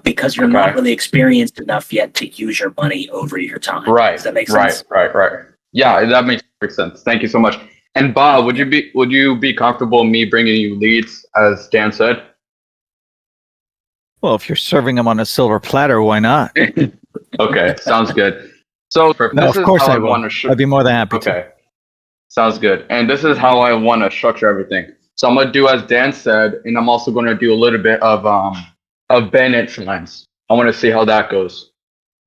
because you're not really experienced enough yet to use your money over your time. Right. Does that make sense? Right. Yeah, that makes perfect sense. Thank you so much. And Bob, would you be comfortable me bringing you leads, as Dan said? Well, if you're serving them on a silver platter, why not? Okay, sounds good. So No, of course I will. want to I'd be more than happy to. Okay, sounds good. And this is how I want to structure everything. So I'm gonna do as Dan said, and I'm also gonna do a little bit of bandit signs. I want to see how that goes.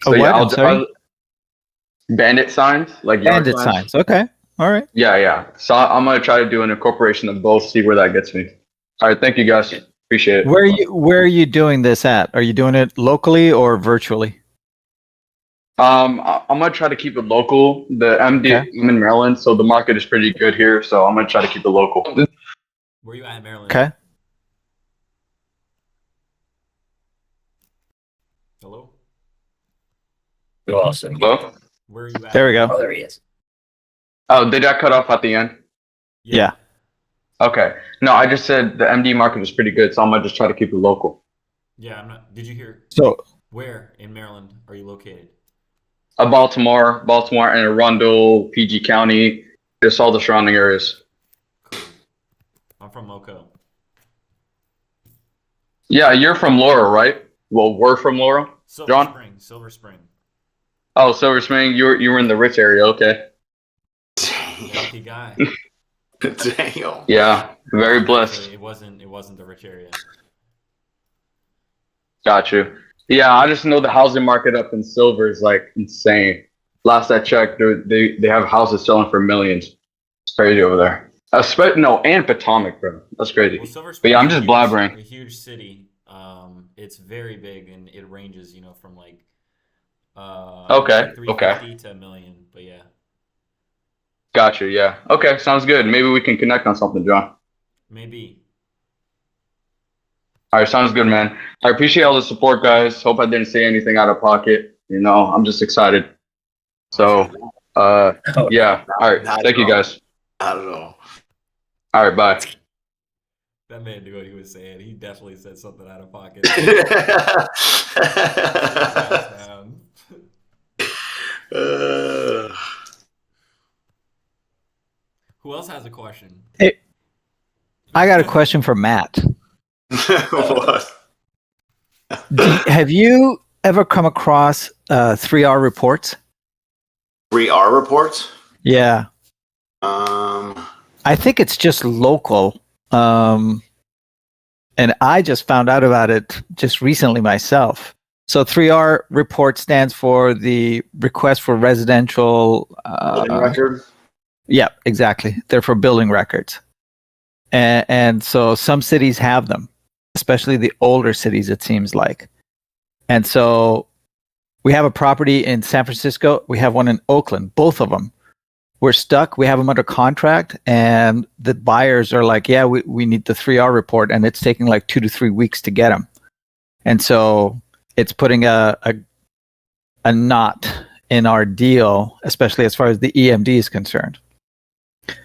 So what? I'm sorry? Bandit signs, like yard Bandit signs. Okay. All right. Yeah. So I'm gonna try to do an incorporation of both. See where that gets me. All right. Thank you, guys. Appreciate it. Where are you doing this at? Are you doing it locally or virtually? I'm gonna try to keep it local. The MD, I'm in Maryland, so the market is pretty good here. So I'm gonna try to keep it local. Where you at in Maryland? Okay. Hello? Awesome. Hello? Where are you at? There we go. Oh, there he is. Oh, did that cut off at the end? Yeah. Okay. No, I just said the MD market is pretty good, so I'm gonna just try to keep it local. Yeah, I'm not. Did you hear? So Where in Maryland are you located? Baltimore, Anne Arundel, PG County, just all the surrounding areas. Cool. I'm from Moco. Yeah, you're from Laurel, right? Well, we're from Laurel. Silver Spring. Oh, Silver Spring. You were in the rich area. Okay. Lucky guy. Damn. Yeah, very blessed. It wasn't the rich area. Got you. Yeah, I just know the housing market up in Silver is like insane. Last I checked, they have houses selling for millions. It's crazy over there. And Potomac, bro. That's crazy. Well, Silver But Spring yeah, I'm is just blabbering. a huge city. It's very big and it ranges, from like Okay. 350 to a million. But yeah. Got you. Yeah. Okay. Sounds good. Maybe we can connect on something, John. Maybe. All right. Sounds good, man. I appreciate all the support, guys. Hope I didn't say anything out of pocket. I'm just excited. So, yeah. All right. Thank you, guys. Not at all. All right. Bye. That man knew what he was saying. He definitely said something out of pocket. Who else has a question? Hey, I got a question for Matt. What? Have you ever come across 3R reports? 3R reports? Yeah. I think it's just local. And I just found out about it just recently myself. So 3R report stands for the request for residential Building record? Yeah, exactly. They're for building records. And so some cities have them, especially the older cities, it seems like. And so we have a property in San Francisco. We have one in Oakland, both of them. We're stuck. We have them under contract, and the buyers are like, yeah, we need the 3R report, and it's taking like 2 to 3 weeks to get them. And so it's putting a knot in our deal, especially as far as the EMD is concerned.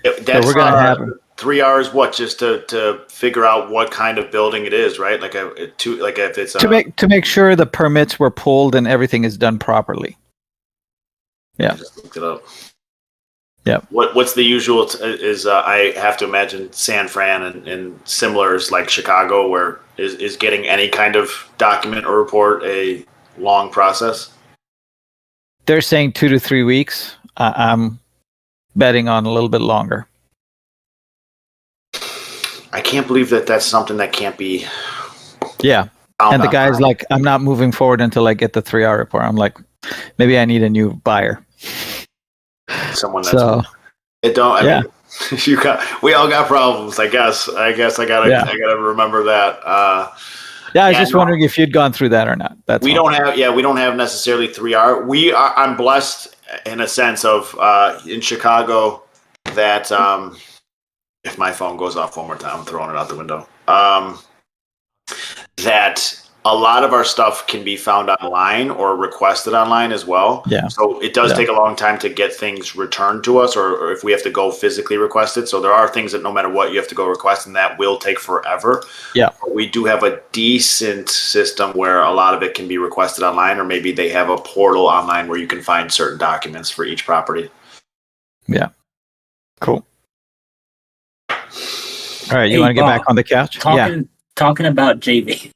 That's so we're going to have 3 hours. What, just to figure out what kind of building it is, right? Like if it's to make sure the permits were pulled and everything is done properly. Yeah. I just looked it up. Yeah. What's the usual? I have to imagine San Fran and similar is like Chicago, where is getting any kind of document or report a long process. they're saying 2 to 3 weeks. I'm betting on a little bit longer. I can't believe that that's something that can't be. Yeah. found And the guy's online. like, I'm not moving forward until I get the 3-hour report. I'm like, maybe I need a new buyer. Someone that's So, it don't. I yeah. mean, we all got problems. I guess I gotta remember that. Yeah, I was Yeah, just no. wondering if you'd gone through that or not. That's We all. we don't have necessarily 3R. I'm blessed in a sense of in Chicago that if my phone goes off one more time, I'm throwing it out the window. That a lot of our stuff can be found online or requested online as well. Yeah. So it does take a long time to get things returned to us, or if we have to go physically request it. So there are things that no matter what you have to go request, and that will take forever. Yeah. But we do have a decent system where a lot of it can be requested online, or maybe they have a portal online where you can find certain documents for each property. Yeah. Cool. All right, you Hey, want to get Bob, back on the couch? Yeah. Talking about JV.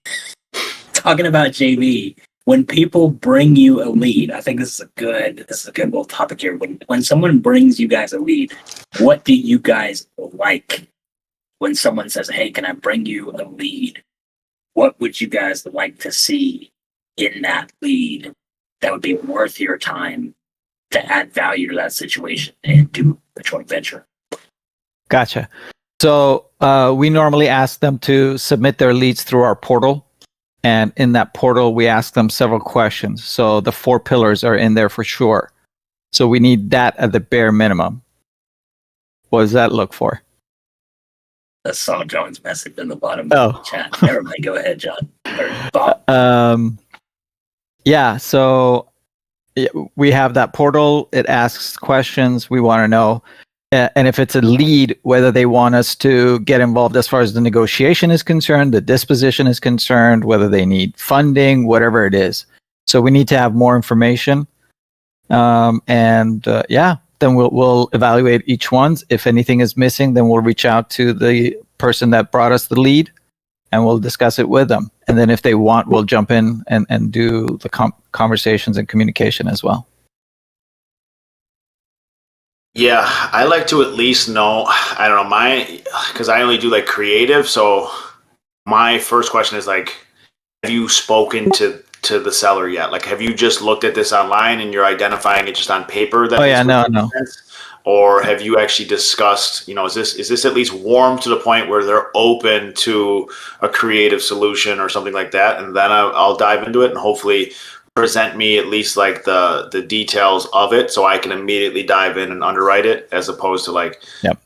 Talking about JV. When people bring you a lead, I think this is a good little topic here. When someone brings you guys a lead, what do you guys like when someone says, "Hey, can I bring you a lead?" What would you guys like to see in that lead that would be worth your time to add value to that situation and do a joint venture? Gotcha. So we normally ask them to submit their leads through our portal. And in that portal, we ask them several questions. So the 4 pillars are in there for sure. So we need that at the bare minimum. What does that look for? I saw John's message in the bottom Oh. of the chat. Never mind. Go ahead, John. Or Bob. Yeah, so we have that portal. It asks questions. We want to know. And if it's a lead, whether they want us to get involved as far as the negotiation is concerned, the disposition is concerned, whether they need funding, whatever it is. So we need to have more information. Then we'll evaluate each one. If anything is missing, then we'll reach out to the person that brought us the lead, and we'll discuss it with them. And then if they want, we'll jump in and do the conversations and communication as well. Yeah, I like to at least know. I don't know because I only do like creative. So my first question is like, have you spoken to the seller yet? Like, have you just looked at this online and you're identifying it just on paper? That No. Or have you actually discussed? Is this at least warm to the point where they're open to a creative solution or something like that? And then I'll dive into it and hopefully present me at least like the details of it so I can immediately dive in and underwrite it, as opposed to like,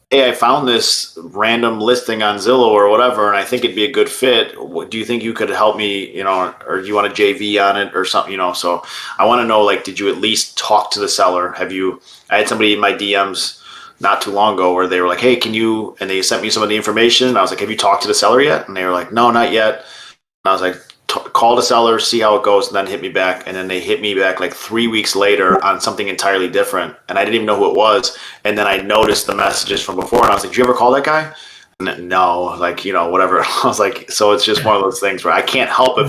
hey, I found this random listing on Zillow or whatever, and I think it'd be a good fit. Do you think you could help me, or do you want a JV on it or something, So I want to know, like, did you at least talk to the seller? I had somebody in my DMs not too long ago where they were like, hey, and they sent me some of the information. And I was like, have you talked to the seller yet? And they were like, no, not yet. And I was like, call the seller, see how it goes, and then hit me back. And then they hit me back like 3 weeks later on something entirely different. And I didn't even know who it was. And then I noticed the messages from before, and I was like, did you ever call that guy? And no, like, whatever. I was like, so it's just one of those things where I can't help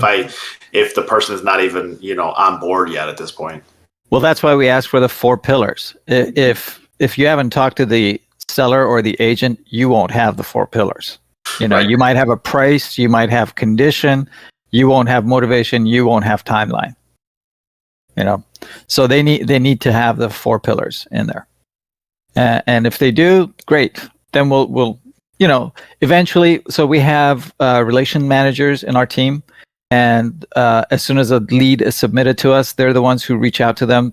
if the person is not even, on board yet at this point. Well, that's why we ask for the 4 pillars. If you haven't talked to the seller or the agent, you won't have the 4 pillars. Right. You might have a price, you might have condition, you won't have motivation, you won't have timeline. So they need to have the 4 pillars in there. And if they do, great. Then we'll eventually. So we have relation managers in our team, and as soon as a lead is submitted to us, they're the ones who reach out to them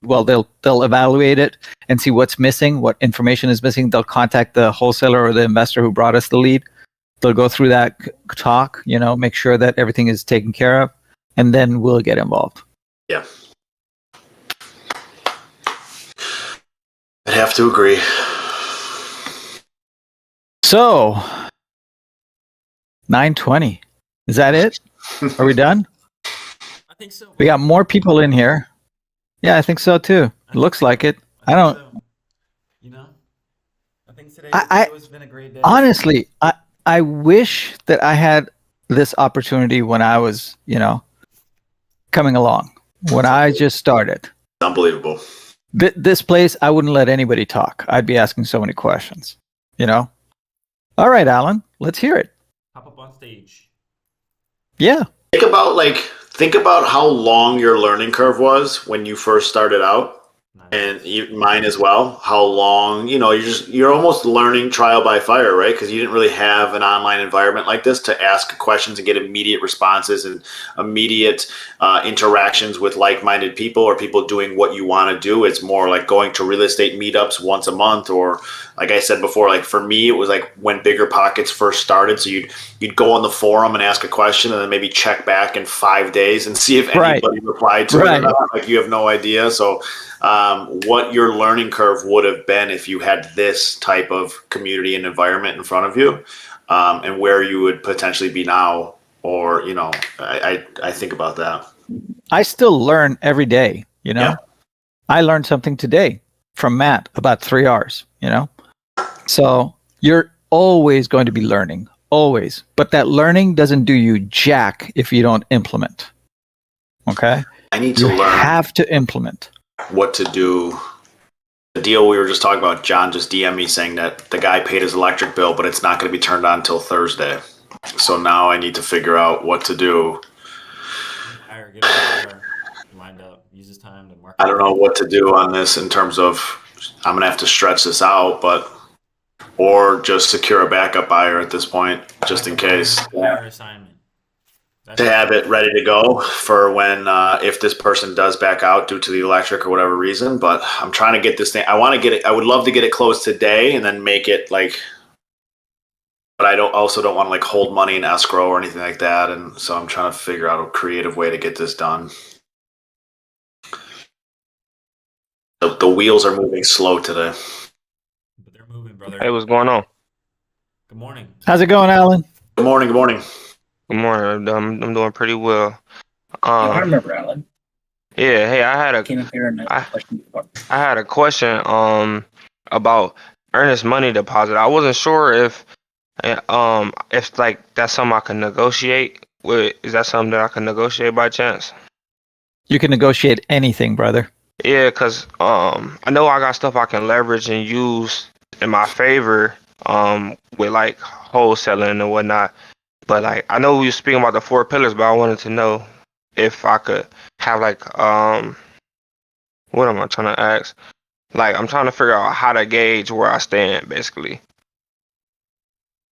they'll evaluate it and see what's missing, what information is missing. They'll contact the wholesaler or the investor who brought us the lead. They'll go through that talk, make sure that everything is taken care of, and then we'll get involved. Yeah. I'd have to agree. So, 9:20. Is that it? Are we done? I think so. We got more people in here. Yeah, I think so too. It looks like it. I don't. So. I think today has been a great day. Honestly, I wish that I had this opportunity when I was, coming along, when I just started. Unbelievable. This place, I wouldn't let anybody talk. I'd be asking so many questions. You know. All right, Alan, let's hear it. Hop up on stage. Yeah. Think about how long your learning curve was when you first started out. And mine as well. How long, you're almost learning trial by fire, right? Because you didn't really have an online environment like this to ask questions and get immediate responses and immediate interactions with like-minded people or people doing what you want to do. It's more like going to real estate meetups once a month, or like I said before, like for me, it was like when Bigger Pockets first started. So you'd go on the forum and ask a question, and then maybe check back in 5 days and see if anybody replied to it or not. Like you have no idea. So what your learning curve would have been if you had this type of community and environment in front of you, and where you would potentially be now, or I think about that. I still learn every day. Yeah. I learned something today from Matt about 3 hours. So you're always going to be learning, always. But that learning doesn't do you jack if you don't implement. Okay. I need to learn. You have to implement. What to do. The deal we were just talking about, John just DM'd me saying that the guy paid his electric bill, but it's not going to be turned on until Thursday. So now I need to figure out what to do. Get a lined up. Use this time to mark. I don't know what to do on this in terms of I'm going to have to stretch this out, or just secure a backup buyer at this point, just in case. Buyer assignment. To have it ready to go for when if this person does back out due to the electric or whatever reason. But I'm trying to get this thing. I want to get it. I would love to get it closed today and then make it like. But I also don't want to like hold money in escrow or anything like that. And so I'm trying to figure out a creative way to get this done. The wheels are moving slow today. But they're moving, brother. Hey, what's going on? Good morning. How's it going, Alan? Good morning. Good morning. Good morning. I'm doing pretty well. I remember Alan. Yeah. Hey, I had Came up here and I question before. had a question about earnest money deposit. I wasn't sure if like that's something I can negotiate with. Is that something that I can negotiate by chance? You can negotiate anything, brother. Yeah, cause I know I got stuff I can leverage and use in my favor with like wholesaling and whatnot. But like I know we were speaking about the 4 pillars, but I wanted to know if I could have like what am I trying to ask? Like I'm trying to figure out how to gauge where I stand, basically.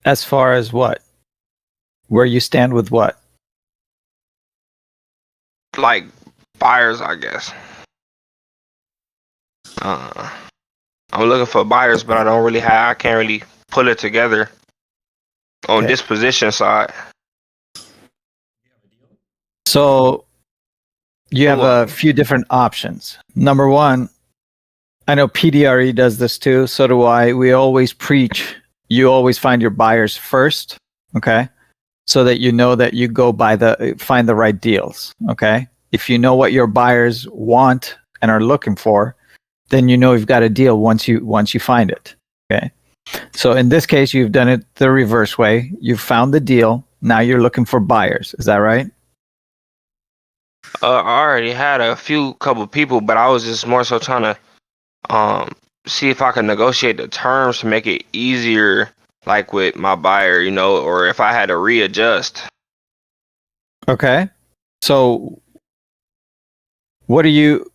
As far as what? Where you stand with what? Like buyers, I guess. I'm looking for buyers, but I can't really pull it together on disposition side. So you have a few different options. Number one, I know PDRE does this too. So do I. We always preach, you always find your buyers first. Okay. So that you know that you go find the right deals. Okay. If you know what your buyers want and are looking for, then you know you've got a deal once you find it. Okay. So in this case, you've done it the reverse way. You've found the deal. Now you're looking for buyers. Is that right? I already had a couple people, but I was just more so trying to see if I could negotiate the terms to make it easier, like with my buyer, or if I had to readjust. Okay. So what are you...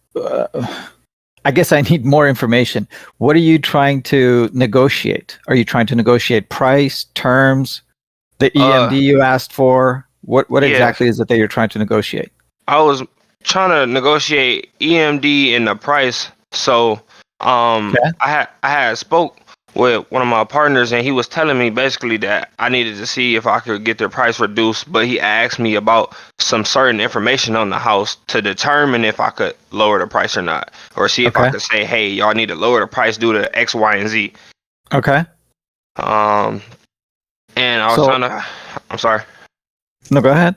I guess I need more information. What are you trying to negotiate? Are you trying to negotiate price, terms, the EMD you asked for? What exactly is it that you're trying to negotiate? I was trying to negotiate EMD and the price. So I had spoke with one of my partners, and he was telling me basically that I needed to see if I could get their price reduced, but he asked me about some certain information on the house to determine if I could lower the price or not, or see if I could say, hey, y'all need to lower the price due to X, Y, and Z. Okay. And I was I'm sorry. No, go ahead.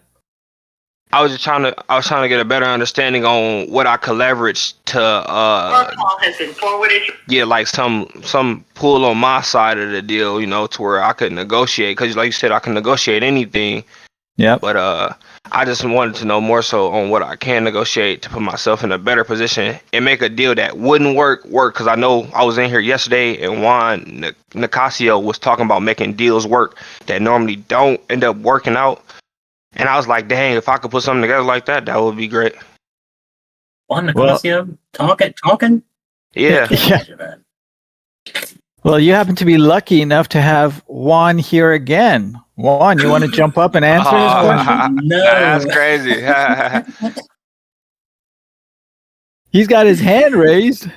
I was trying to get a better understanding on what I could leverage to call has been forwarded. Get like some pull on my side of the deal, to where I could negotiate. Because like you said, I can negotiate anything, Yep. But I just wanted to know more so on what I can negotiate to put myself in a better position and make a deal that wouldn't work. Because I know I was in here yesterday and Juan Nicasio was talking about making deals work that normally don't end up working out. And I was like, dang, if I could put something together like that, that would be great. Juan Nicasio, talking? Yeah. Yeah. Well, you happen to be lucky enough to have Juan here again. Juan, you want to jump up and answer his question? No. That's crazy. He's got his hand raised.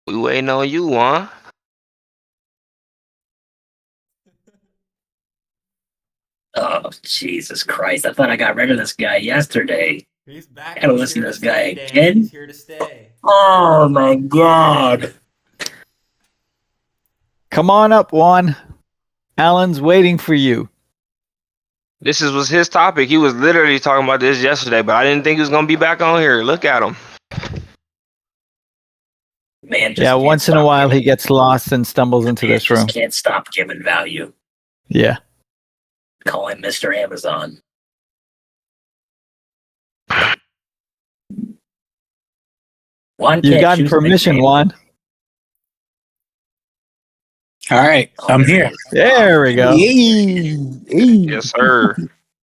We waiting on you, Juan. Oh, Jesus Christ. I thought I got rid of this guy yesterday. He's back. I gotta He's listen to here this guy stay, Dan. again? He's here to stay. Oh, my God. Come on up, Juan. Alan's waiting for you. This was his topic. He was literally talking about this yesterday, but I didn't think he was gonna be back on here. Look at him. Man, just Yeah, can't once in a stop while giving- he gets lost and stumbles into man this room. just can't stop giving value. Yeah. Call him Mr. Amazon. Juan You've can't gotten choose a permission, nickname. Juan. All right, I'm here. There we go. Yes, sir.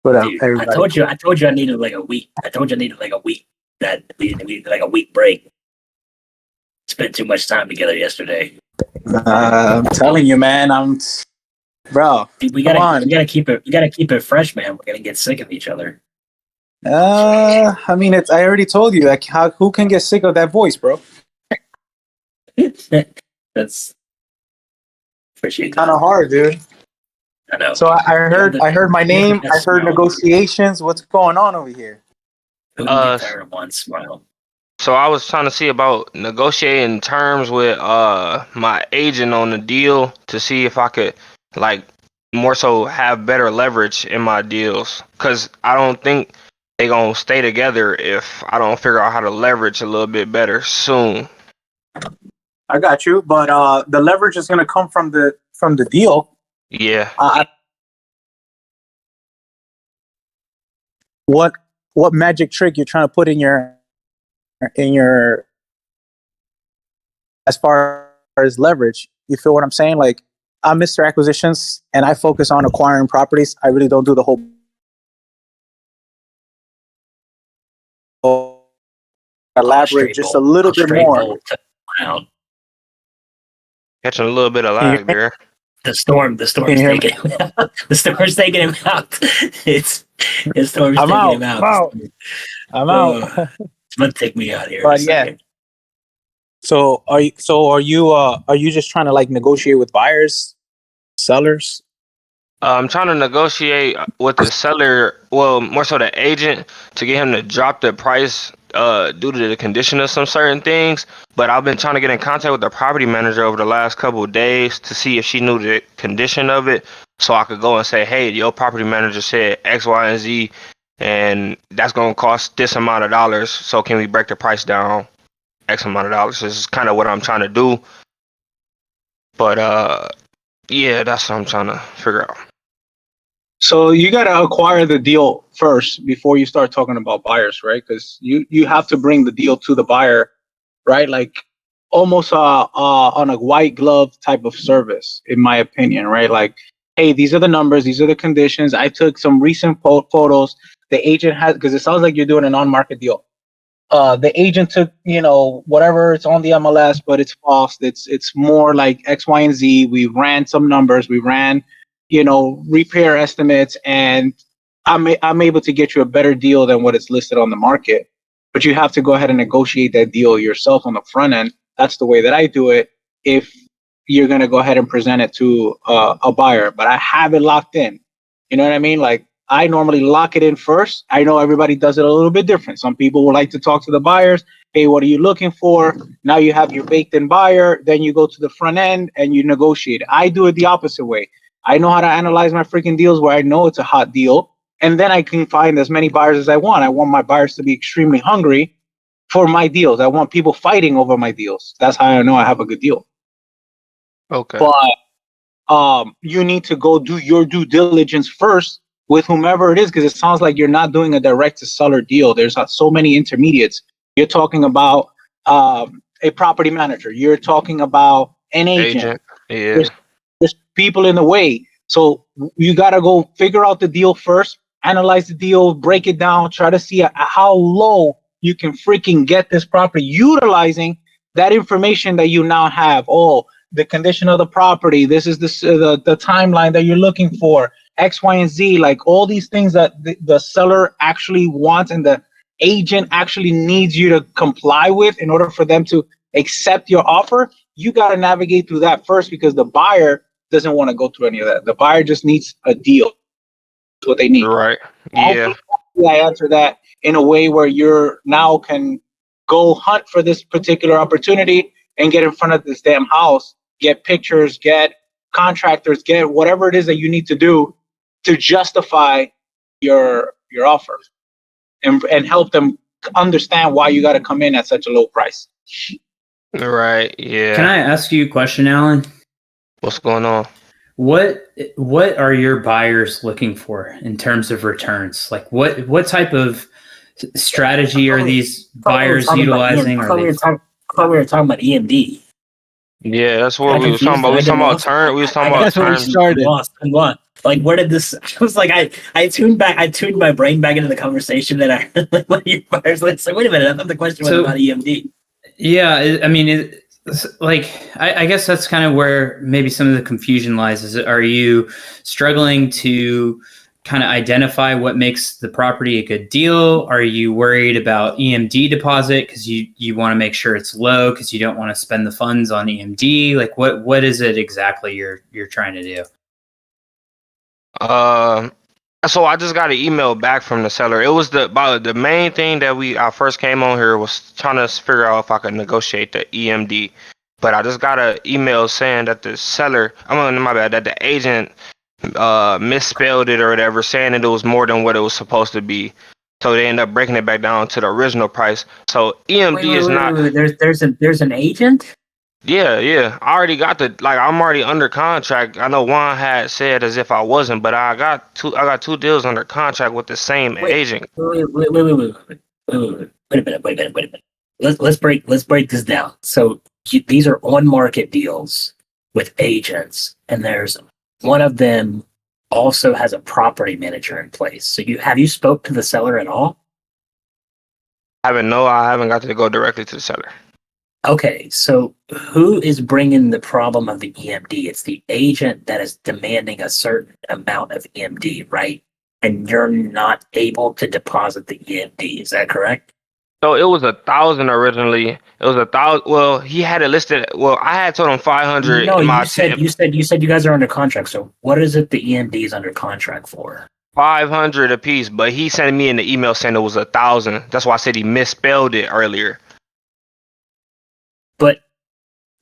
What up, Dude, everybody? I told you I needed like a week. I told you I needed like a week. That we needed like a week break. Spent too much time together yesterday. I'm telling you, man. Bro. Dude, we come gotta on. we gotta keep it fresh, man. We're gonna get sick of each other. I mean, I already told you. Like, who can get sick of that voice, bro? That's appreciate Kind that. of hard, dude. I know. So I heard my name. I That's heard smile. negotiations. What's going on over here? Who can get tired of one smile? So I was trying to see about negotiating terms with my agent on the deal to see if I could like more so have better leverage in my deals, because I don't think they gonna stay together if I don't figure out how to leverage a little bit better soon. I got you, but the leverage is going to come from the deal. Yeah. What magic trick you're trying to put in your as far as leverage? You feel what I'm saying? Like, I'm Mr. Acquisitions and I focus on acquiring properties. I really don't do the whole elaborate just a little bit more. Catching a little bit of lag there. The storm's taking him out. The storm's taking him out. The storm's I'm taking out. him out. I'm out. It's gonna take me out here. But yeah. So are you just trying to like negotiate with buyers, sellers? I'm trying to negotiate with the seller, well, more so the agent, to get him to drop the price due to the condition of some certain things. But I've been trying to get in contact with the property manager over the last couple of days to see if she knew the condition of it, so I could go and say, hey, your property manager said X, Y, and Z, and that's going to cost this amount of dollars. So can we break the price down X amount of dollars? This is kind of what I'm trying to do. But yeah, that's what I'm trying to figure out. So you got to acquire the deal first before you start talking about buyers, right? Because you have to bring the deal to the buyer, right? Like almost on a white glove type of service, in my opinion, right? Like, hey, these are the numbers, these are the conditions. I took some recent photos. The agent has, because it sounds like you're doing an on-market deal. The agent took, whatever it's on the MLS, but it's false. It's more like X, Y, and Z. We ran some numbers. We ran, repair estimates, and I'm able to get you a better deal than what is listed on the market. But you have to go ahead and negotiate that deal yourself on the front end. That's the way that I do it. If you're gonna go ahead and present it to a buyer, but I have it locked in. You know what I mean? Like, I normally lock it in first. I know everybody does it a little bit different. Some people would like to talk to the buyers. Hey, what are you looking for? Now you have your baked in buyer. Then you go to the front end and you negotiate. I do it the opposite way. I know how to analyze my freaking deals where I know it's a hot deal. And then I can find as many buyers as I want. I want my buyers to be extremely hungry for my deals. I want people fighting over my deals. That's how I know I have a good deal. Okay. But you need to go do your due diligence first with whomever it is, because it sounds like you're not doing a direct to seller deal. There's so many intermediates. You're talking about a property manager. You're talking about an agent. Yeah. There's people in the way. So you got to go figure out the deal first, analyze the deal, break it down, try to see how low you can freaking get this property utilizing that information that you now have. Oh, the condition of the property. This is the timeline that you're looking for. X, Y, and Z, like all these things that the seller actually wants and the agent actually needs you to comply with in order for them to accept your offer. You got to navigate through that first, because the buyer doesn't want to go through any of that. The buyer just needs a deal. That's what they need. Right. Yeah. I answer that in a way where you're now can go hunt for this particular opportunity and get in front of this damn house, get pictures, get contractors, get whatever it is that you need to do to justify your offer and help them understand why you got to come in at such a low price. Right. Yeah. Can I ask you a question, Alan? What's going on? What are your buyers looking for in terms of returns? Like what type of strategy are these buyers utilizing? I thought we were talking about EMD. Yeah, that's what we were talking about. We were talking about turn. We was talking about That's where we turn. started. I'm lost. Like, where did this? I was like, I tuned my brain back into the conversation that I like. What are your buyers? Like, wait a minute. I thought the question was about EMD. Yeah, I mean, I guess that's kind of where maybe some of the confusion lies. Are you struggling to kind of identify what makes the property a good deal? Are you worried about EMD deposit because you want to make sure it's low because you don't want to spend the funds on EMD? Like, what is it exactly you're trying to do? So I just got an email back from the seller. It was the main thing that I first came on here was trying to figure out if I could negotiate the EMD. But I just got an email saying that the seller, that the agent misspelled it or whatever, saying that it was more than what it was supposed to be. So they end up breaking it back down to the original price. So EMD is not. There's an agent. Yeah. I already got I'm already under contract. I know Juan had said as if I wasn't, but I got two deals under contract with the same agent. Wait a minute. Let's break this down. So these are on market deals with agents, and there's one of them also has a property manager in place. So have you spoke to the seller at all? I haven't got to go directly to the seller. Okay, so who is bringing the problem of the EMD? It's the agent that is demanding a certain amount of EMD, right? And you're not able to deposit the EMD. Is that correct? So it was 1,000 originally. It was 1,000. Well, he had it listed. Well, I had told him 500. No, you said you guys are under contract. So what is it the EMD is under contract for? 500 a piece, but he sent me in the email saying it was 1,000. That's why I said he misspelled it earlier. But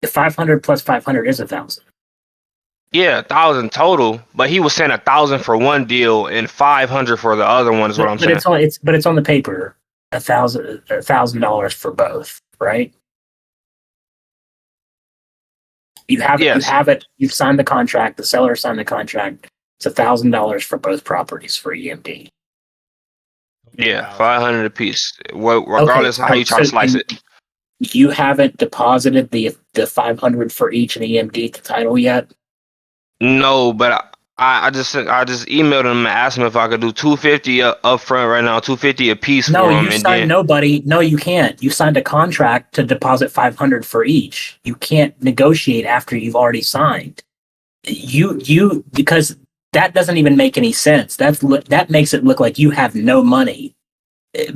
500 plus 500 is 1,000. Yeah, 1,000 total, but he was saying 1,000 for one deal and 500 for the other one. Is what I'm saying. It's on the paper. $1,000 for both, right? You have it. You've signed the contract. The seller signed the contract. It's $1,000 for both properties for EMD. Yeah, 500 a piece. Well, regardless how you try to slice it. You haven't deposited the 500 for each in EMD to title yet? No, but I just emailed him and asked him if I could do 250 up front right now, 250 a piece for him. You signed nobody. No, you can't. You signed a contract to deposit 500 for each. You can't negotiate after you've already signed. You because that doesn't even make any sense. That makes it look like you have no money.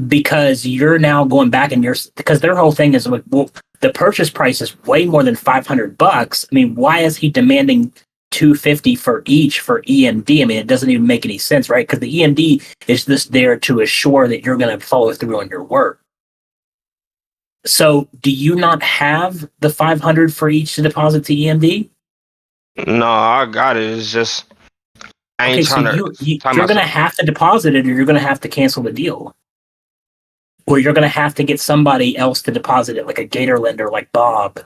Because you're now going back and because their whole thing is like, well, the purchase price is way more than $500. I mean, why is he demanding $250 for each for EMD? I mean, it doesn't even make any sense, right? Because the EMD is just there to assure that you're going to follow through on your work. So, do you not have the 500 for each to deposit to EMD? No, I got it. It's just I ain't trying to. You're going to have to deposit it, or you're going to have to cancel the deal. Or you're going to have to get somebody else to deposit it, like a Gator lender like Bob,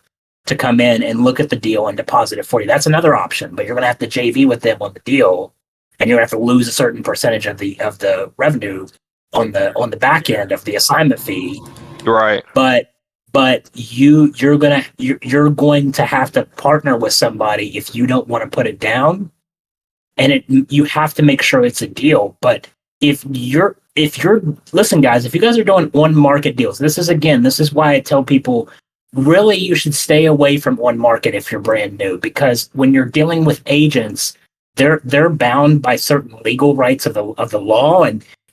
to come in and look at the deal and deposit it for you. That's another option, but you're going to have to JV with them on the deal, and you're going to have to lose a certain percentage of the revenue on the back end of the assignment fee. Right. But you're going to have to partner with somebody if you don't want to put it down, and you have to make sure it's a deal. But if you're listen, guys, if you guys are doing on market deals, this is why I tell people, really, you should stay away from on market if you're brand new, because when you're dealing with agents, they're bound by certain legal rights of the law,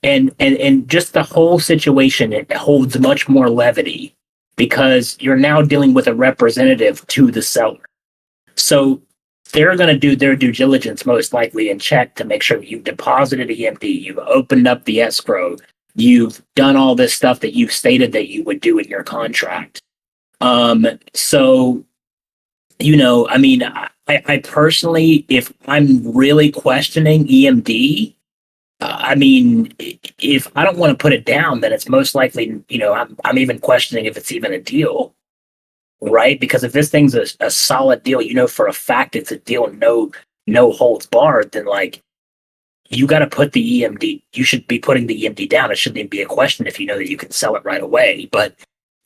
and just the whole situation, it holds much more levity because you're now dealing with a representative to the seller. So they're going to do their due diligence most likely and check to make sure that you've deposited EMD, you've opened up the escrow, you've done all this stuff that you've stated that you would do in your contract. So, I mean, I personally, if I'm really questioning EMD, I mean, if I don't want to put it down, then it's most likely, I'm even questioning if it's even a deal. Right? Because if this thing's a solid deal, for a fact it's a deal, no holds barred, then like you got to put the EMD. You should be putting the EMD down. It shouldn't even be a question if you know that you can sell it right away. But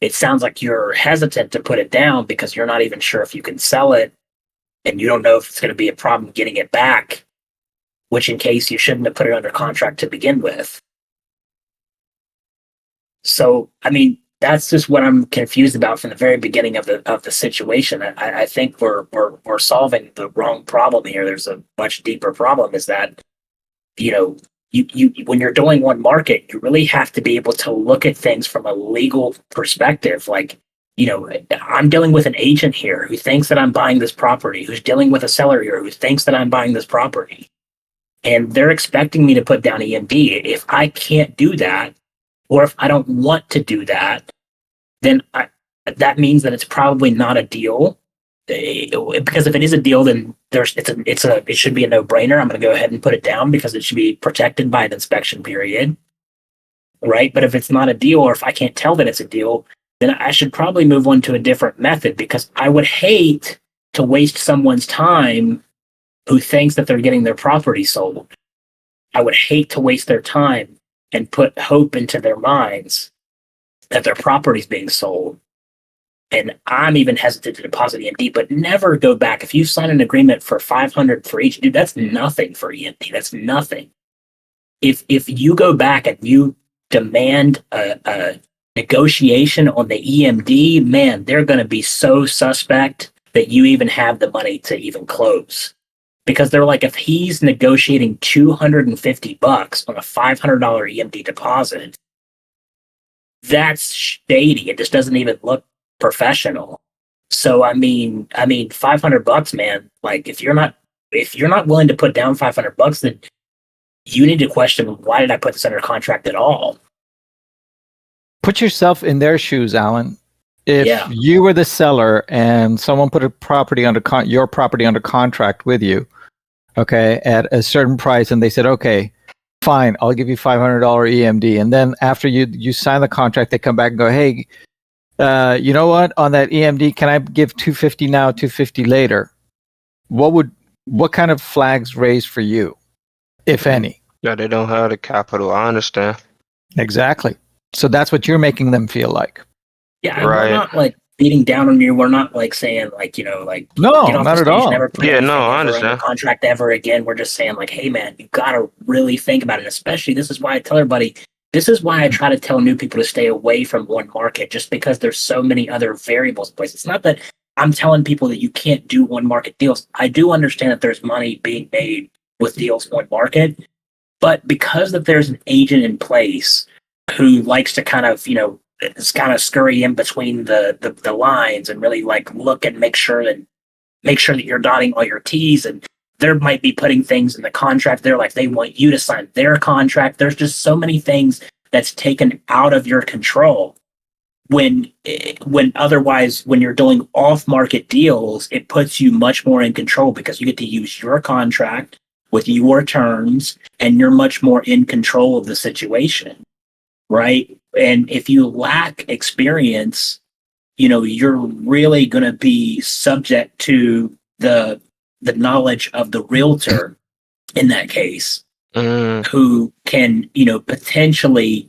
it sounds like you're hesitant to put it down because you're not even sure if you can sell it, and you don't know if it's going to be a problem getting it back. Which, in case, you shouldn't have put it under contract to begin with. So, I mean, that's just what I'm confused about from the very beginning of the situation. I think we're solving the wrong problem here. There's a much deeper problem. Is that you when you're doing one market, you really have to be able to look at things from a legal perspective. Like, I'm dealing with an agent here who thinks that I'm buying this property, who's dealing with a seller here who thinks that I'm buying this property, and they're expecting me to put down EMD. If I can't do that, or if I don't want to do that, then that means that it's probably not a deal. Because if it is a deal, then it should be a no-brainer. I'm going to go ahead and put it down because it should be protected by an inspection period, right? But if it's not a deal, or if I can't tell that it's a deal, then I should probably move on to a different method, because I would hate to waste someone's time who thinks that they're getting their property sold. I would hate to waste their time and put hope into their minds that their property's being sold. And I'm even hesitant to deposit EMD, but never go back. If you sign an agreement for $500 for each, dude, that's nothing for EMD. That's nothing. If you go back and you demand a negotiation on the EMD, man, they're going to be so suspect that you even have the money to even close. Because they're like, if he's negotiating $250 on a $500 EMD deposit, that's shady. It just doesn't even look professional. So I mean, $500, man. Like, if you're not willing to put down $500, then you need to question, why did I put this under contract at all? Put yourself in their shoes, Alan. If you were the seller and someone put a property under your property under contract with you, okay, at a certain price, and they said, okay, fine, I'll give you $500 EMD, and then after you sign the contract, they come back and go, hey, you know what? On that EMD, can I give $250 now, $250 later? What kind of flags raise for you, if any? Yeah, they don't have the capital. I understand. Exactly. So that's what you're making them feel like. Yeah, right. We're not like beating down on you. We're not like saying like, no, not at all. Never put I understand. Under contract ever again. We're just saying like, hey man, you gotta really think about it. And especially, this is why I tell everybody, this is why I try to tell new people to stay away from one market, just because there's so many other variables in place. It's not that I'm telling people that you can't do one market deals. I do understand that there's money being made with deals one market, but because that there's an agent in place who likes to kind of, scurry in between the lines and really like look and make sure that you're dotting all your T's, and there might be putting things in the contract there like they want you to sign their contract. There's just so many things that's taken out of your control when otherwise, when you're doing off-market deals, it puts you much more in control because you get to use your contract with your terms, and you're much more in control of the situation, right? And if you lack experience you're really going to be subject to the knowledge of the realtor in that case, who can, potentially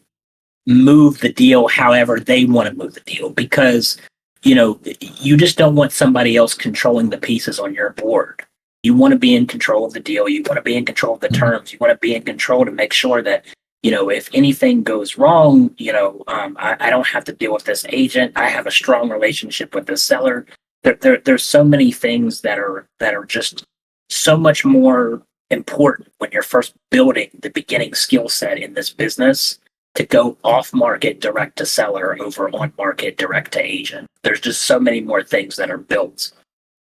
move the deal however they want to move the deal, because, you just don't want somebody else controlling the pieces on your board. You want to be in control of the deal. You want to be in control of the terms. You want to be in control to make sure that, if anything goes wrong, I don't have to deal with this agent. I have a strong relationship with the seller. There's so many things that are just so much more important when you're first building the beginning skill set in this business, to go off market direct to seller over on market direct to agent. There's just so many more things that are built,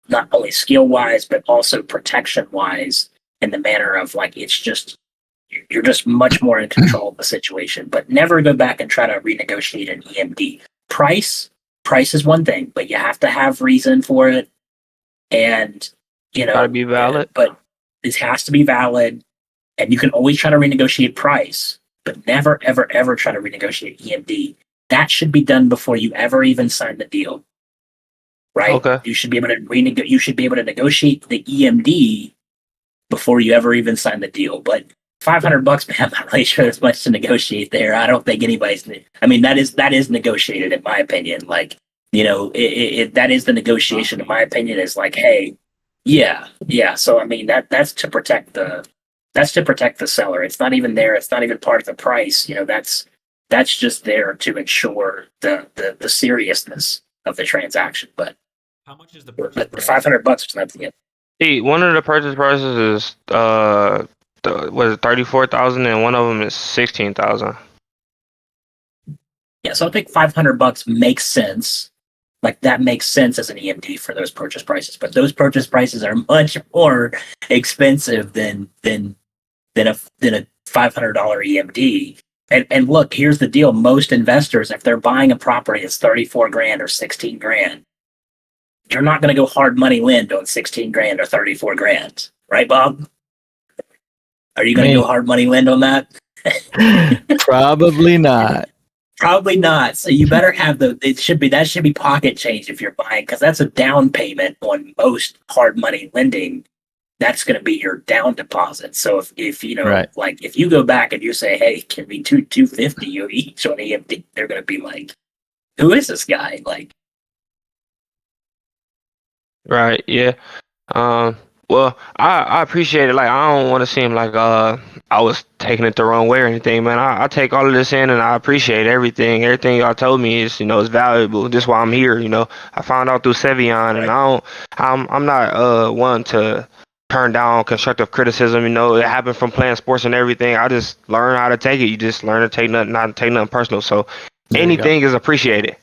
not only skill wise, but also protection wise, in the manner of like, you're just much more in control of the situation. But never go back and try to renegotiate an EMD. Price is one thing, but you have to have reason for it. And, gotta be valid. But it has to be valid. And you can always try to renegotiate price, but never, ever, ever try to renegotiate EMD. That should be done before you ever even sign the deal, right? Okay. You should be able to you should be able to negotiate the EMD before you ever even sign the deal. But $500, man, I'm not really sure there's much to negotiate there. I don't think anybody's. I mean, that is negotiated in my opinion. Like, that is the negotiation in my opinion. Is like, hey, yeah. So I mean, that's to protect the. That's to protect the seller. It's not even there. It's not even part of the price. That's just there to ensure the seriousness of the transaction. But how much is the purchase price? $500 is nothing. Hey, one of the purchase prices is was it 34,000, and one of them is 16,000. Yeah, so I think $500 makes sense. Like, that makes sense as an EMD for those purchase prices. But those purchase prices are much more expensive than a $500 EMD. And look, here's the deal. Most investors, if they're buying a property that's 34 grand or 16 grand, you're not going to go hard money lend on 16 grand or 34 grand. Right, Bob? Are you going to go hard money lend on that? Probably not. Probably not. So you better have that should be pocket change if you're buying, because that's a down payment on most hard money lending. That's going to be your down deposit. So if Right. like if you go back and you say, hey, can we do 250 each on EMD, they're going to be like, who is this guy? Like, Right. Yeah. Well, I appreciate it. Like, I don't want to seem like I was taking it the wrong way or anything, man. I take all of this in, and I appreciate everything. Everything y'all told me is is valuable. This is why I'm here. I found out through Sevion, and I'm not one to turn down constructive criticism. It happened from playing sports and everything. I just learn how to take it. You just learn to take not take nothing personal. So anything is appreciated.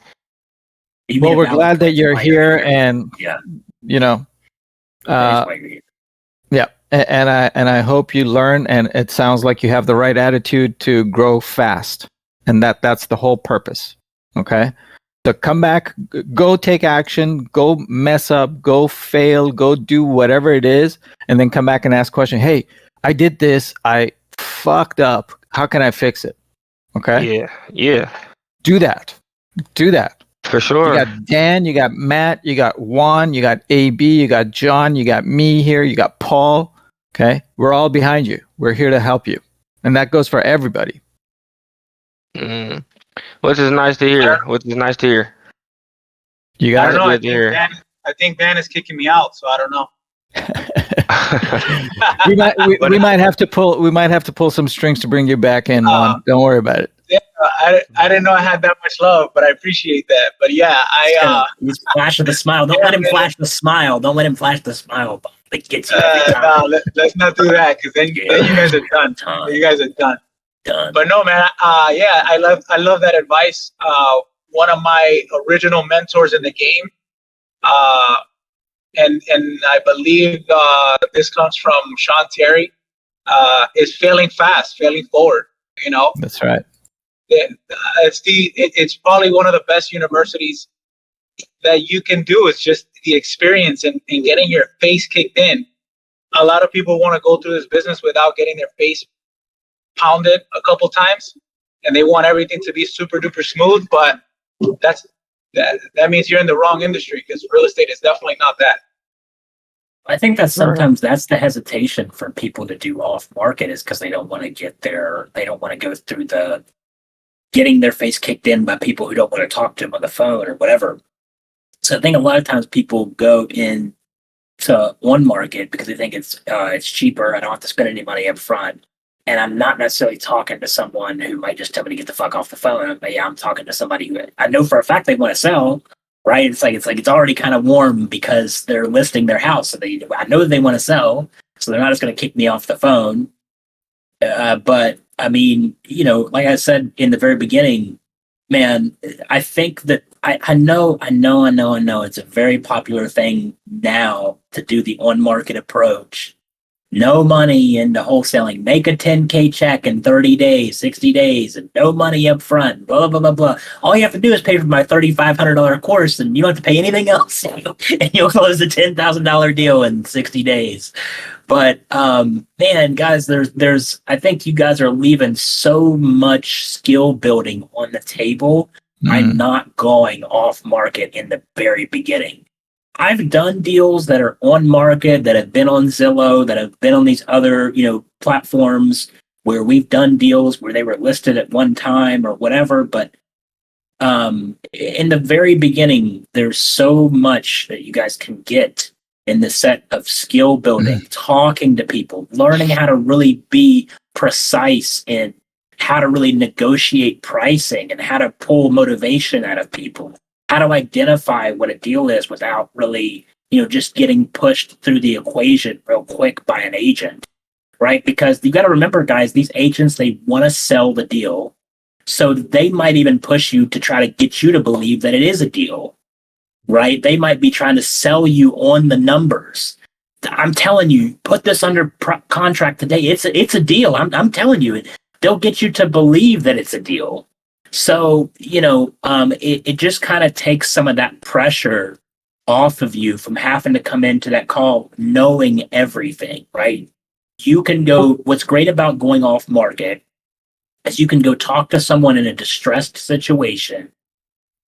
Well, we're glad that you're here, and yeah. Yeah, and I hope you learn, and it sounds like you have the right attitude to grow fast, and that's the whole purpose. Okay, so come back, go take action, go mess up, go fail, go do whatever it is, and then come back and ask question. Hey, I did this, I fucked up. How can I fix it? Okay. Yeah. Do that. For sure. You got Dan, you got Matt, you got Juan, you got AB, you got John, you got me here, you got Paul. Okay? We're all behind you. We're here to help you. And that goes for everybody. Which is nice to hear. You got I it. don't know. I think Dan is kicking me out, so I don't know. we might have to pull some strings to bring you back in, Juan. Don't worry about it. Yeah, I didn't know I had that much love, but I appreciate that. But yeah, he's flashing the smile. Don't let him flash the smile. Don't let him flash the smile. It gets you every time. No, let's not do that, because then you guys are done. You guys are done. But no, man. Yeah, I love that advice. One of my original mentors in the game, and I believe this comes from Sean Terry, is failing fast, failing forward. That's right. It's probably one of the best universities that you can do. It's just the experience and getting your face kicked in. A lot of people want to go through this business without getting their face pounded a couple times, and they want everything to be super duper smooth, but that's that means you're in the wrong industry, because real estate is definitely not that. I think that sometimes that's the hesitation for people to do off market, is because they don't want to they don't want to go through the getting their face kicked in by people who don't want to talk to them on the phone or whatever. So I think a lot of times people go in to on market because they think it's cheaper. I don't have to spend any money up front. And I'm not necessarily talking to someone who might just tell me to get the fuck off the phone. But yeah, I'm talking to somebody who I know for a fact they want to sell, right? It's like it's already kind of warm because they're listing their house. So I know that they want to sell, so they're not just going to kick me off the phone. But I mean, like I said in the very beginning, man, I think that I know it's a very popular thing now to do the on-market approach. No money into wholesaling. Make a 10K check in 30 days, 60 days, and no money up front. Blah, blah, blah, blah. All you have to do is pay for my $3,500 course, and you don't have to pay anything else. And you'll close a $10,000 deal in 60 days. But man, guys, I think you guys are leaving so much skill building on the table by not going off market in the very beginning. I've done deals that are on market, that have been on Zillow, that have been on these other, platforms where we've done deals where they were listed at one time or whatever. But in the very beginning, there's so much that you guys can get in the set of skill building, talking to people, learning how to really be precise in how to really negotiate pricing and how to pull motivation out of people. How to identify what a deal is without really, just getting pushed through the equation real quick by an agent, right? Because you got to remember, guys, these agents, they want to sell the deal. So they might even push you to try to get you to believe that it is a deal, right? They might be trying to sell you on the numbers. I'm telling you, put this under contract today. It's a deal. I'm telling you, they'll get you to believe that it's a deal. So, it just kind of takes some of that pressure off of you from having to come into that call knowing everything, right? You can go, what's great about going off market is you can go talk to someone in a distressed situation,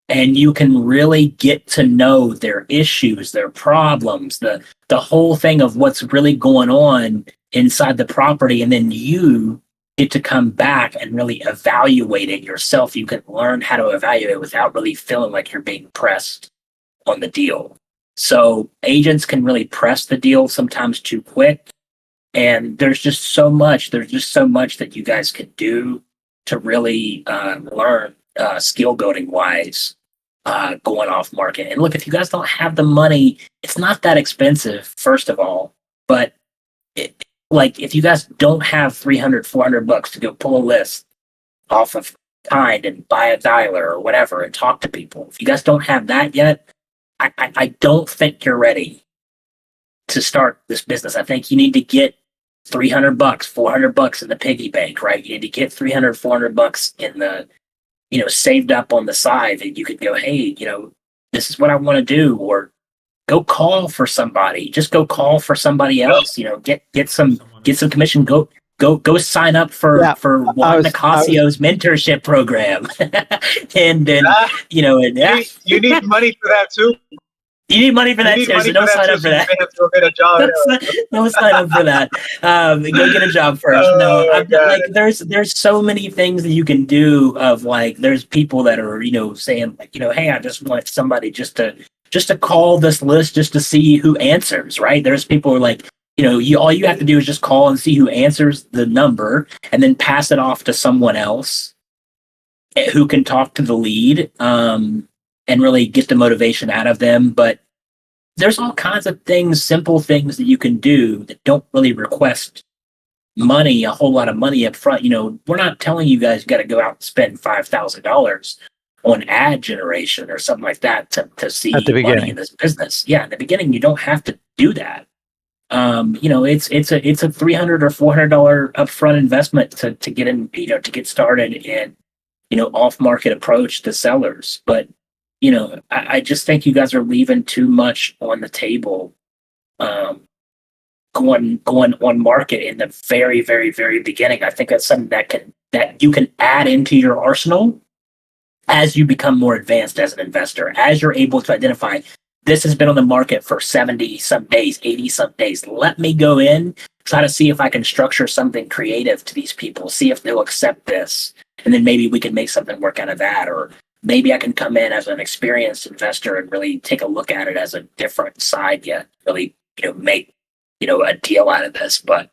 and you can really get to know their issues, their problems, the whole thing of what's really going on inside the property. And then you get to come back and really evaluate it yourself. You can learn how to evaluate without really feeling like you're being pressed on the deal. So agents can really press the deal sometimes too quick. And there's just so much that you guys can do to really learn skill building wise going off market. And look, if you guys don't have the money, it's not that expensive, first of all, but like if you guys don't have $300-$400 to go pull a list off of Kind and buy a dialer or whatever and talk to people, if you guys don't have that yet, I don't think you're ready to start this business. I think you need to get $300, $400 in the piggy bank, right? You need to get $300-$400 in the, saved up on the side that you could go, hey, this is what I want to do, or go call for somebody. Just go call for somebody else. Get some commission. Go sign up for Juan Nicasio's mentorship program. and then you need money for that too. You need money for that too. So don't sign up for that. Don't sign up for that. Go get a job first. There's so many things that you can do. Of like, there's people that are saying like, hey, I just want somebody just to call this list just to see who answers, right? There's people who are like, all you have to do is just call and see who answers the number and then pass it off to someone else who can talk to the lead and really get the motivation out of them. But there's all kinds of things, simple things that you can do that don't really request money, a whole lot of money up front. We're not telling you guys you got to go out and spend $5,000 on ad generation or something like that to see money in this business. Yeah, in the beginning, you don't have to do that. It's a $300 or $400 upfront investment to get in, to get started and off market approach to sellers. But I just think you guys are leaving too much on the table. Going on market in the very, very, very beginning. I think that's something that you can add into your arsenal as you become more advanced as an investor, as you're able to identify this has been on the market for 70 some days, 80 some days. Let me go in, try to see if I can structure something creative to these people, see if they'll accept this. And then maybe we can make something work out of that. Or maybe I can come in as an experienced investor and really take a look at it as a different side yet, really, make, a deal out of this. But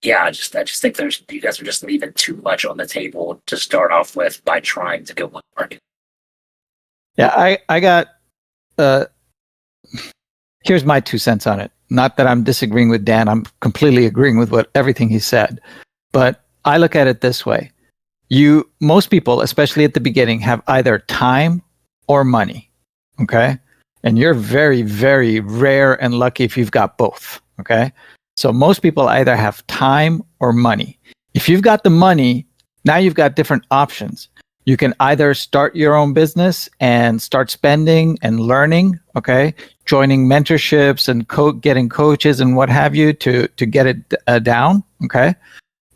yeah, I just think you guys are just leaving too much on the table to start off with by trying to go on the market. Yeah, I got here's my 2 cents on it. Not that I'm disagreeing with Dan. I'm completely agreeing with everything he said. But I look at it this way. Most people, especially at the beginning, have either time or money. Okay? And you're very, very rare and lucky if you've got both. Okay? So most people either have time or money. If you've got the money, now you've got different options. You can either start your own business and start spending and learning, okay, joining mentorships and getting coaches and what have you to get it down, okay?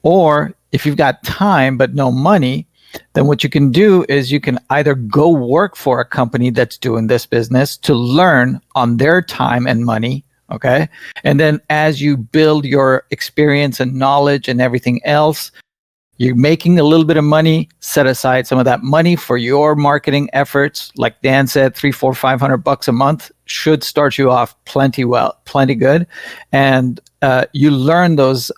Or if you've got time but no money, then what you can do is you can either go work for a company that's doing this business to learn on their time and money, okay? And then as you build your experience and knowledge and everything else, you're making a little bit of money, set aside some of that money for your marketing efforts. Like Dan said, $300, $400, $500 a month should start you off plenty good. And you learn those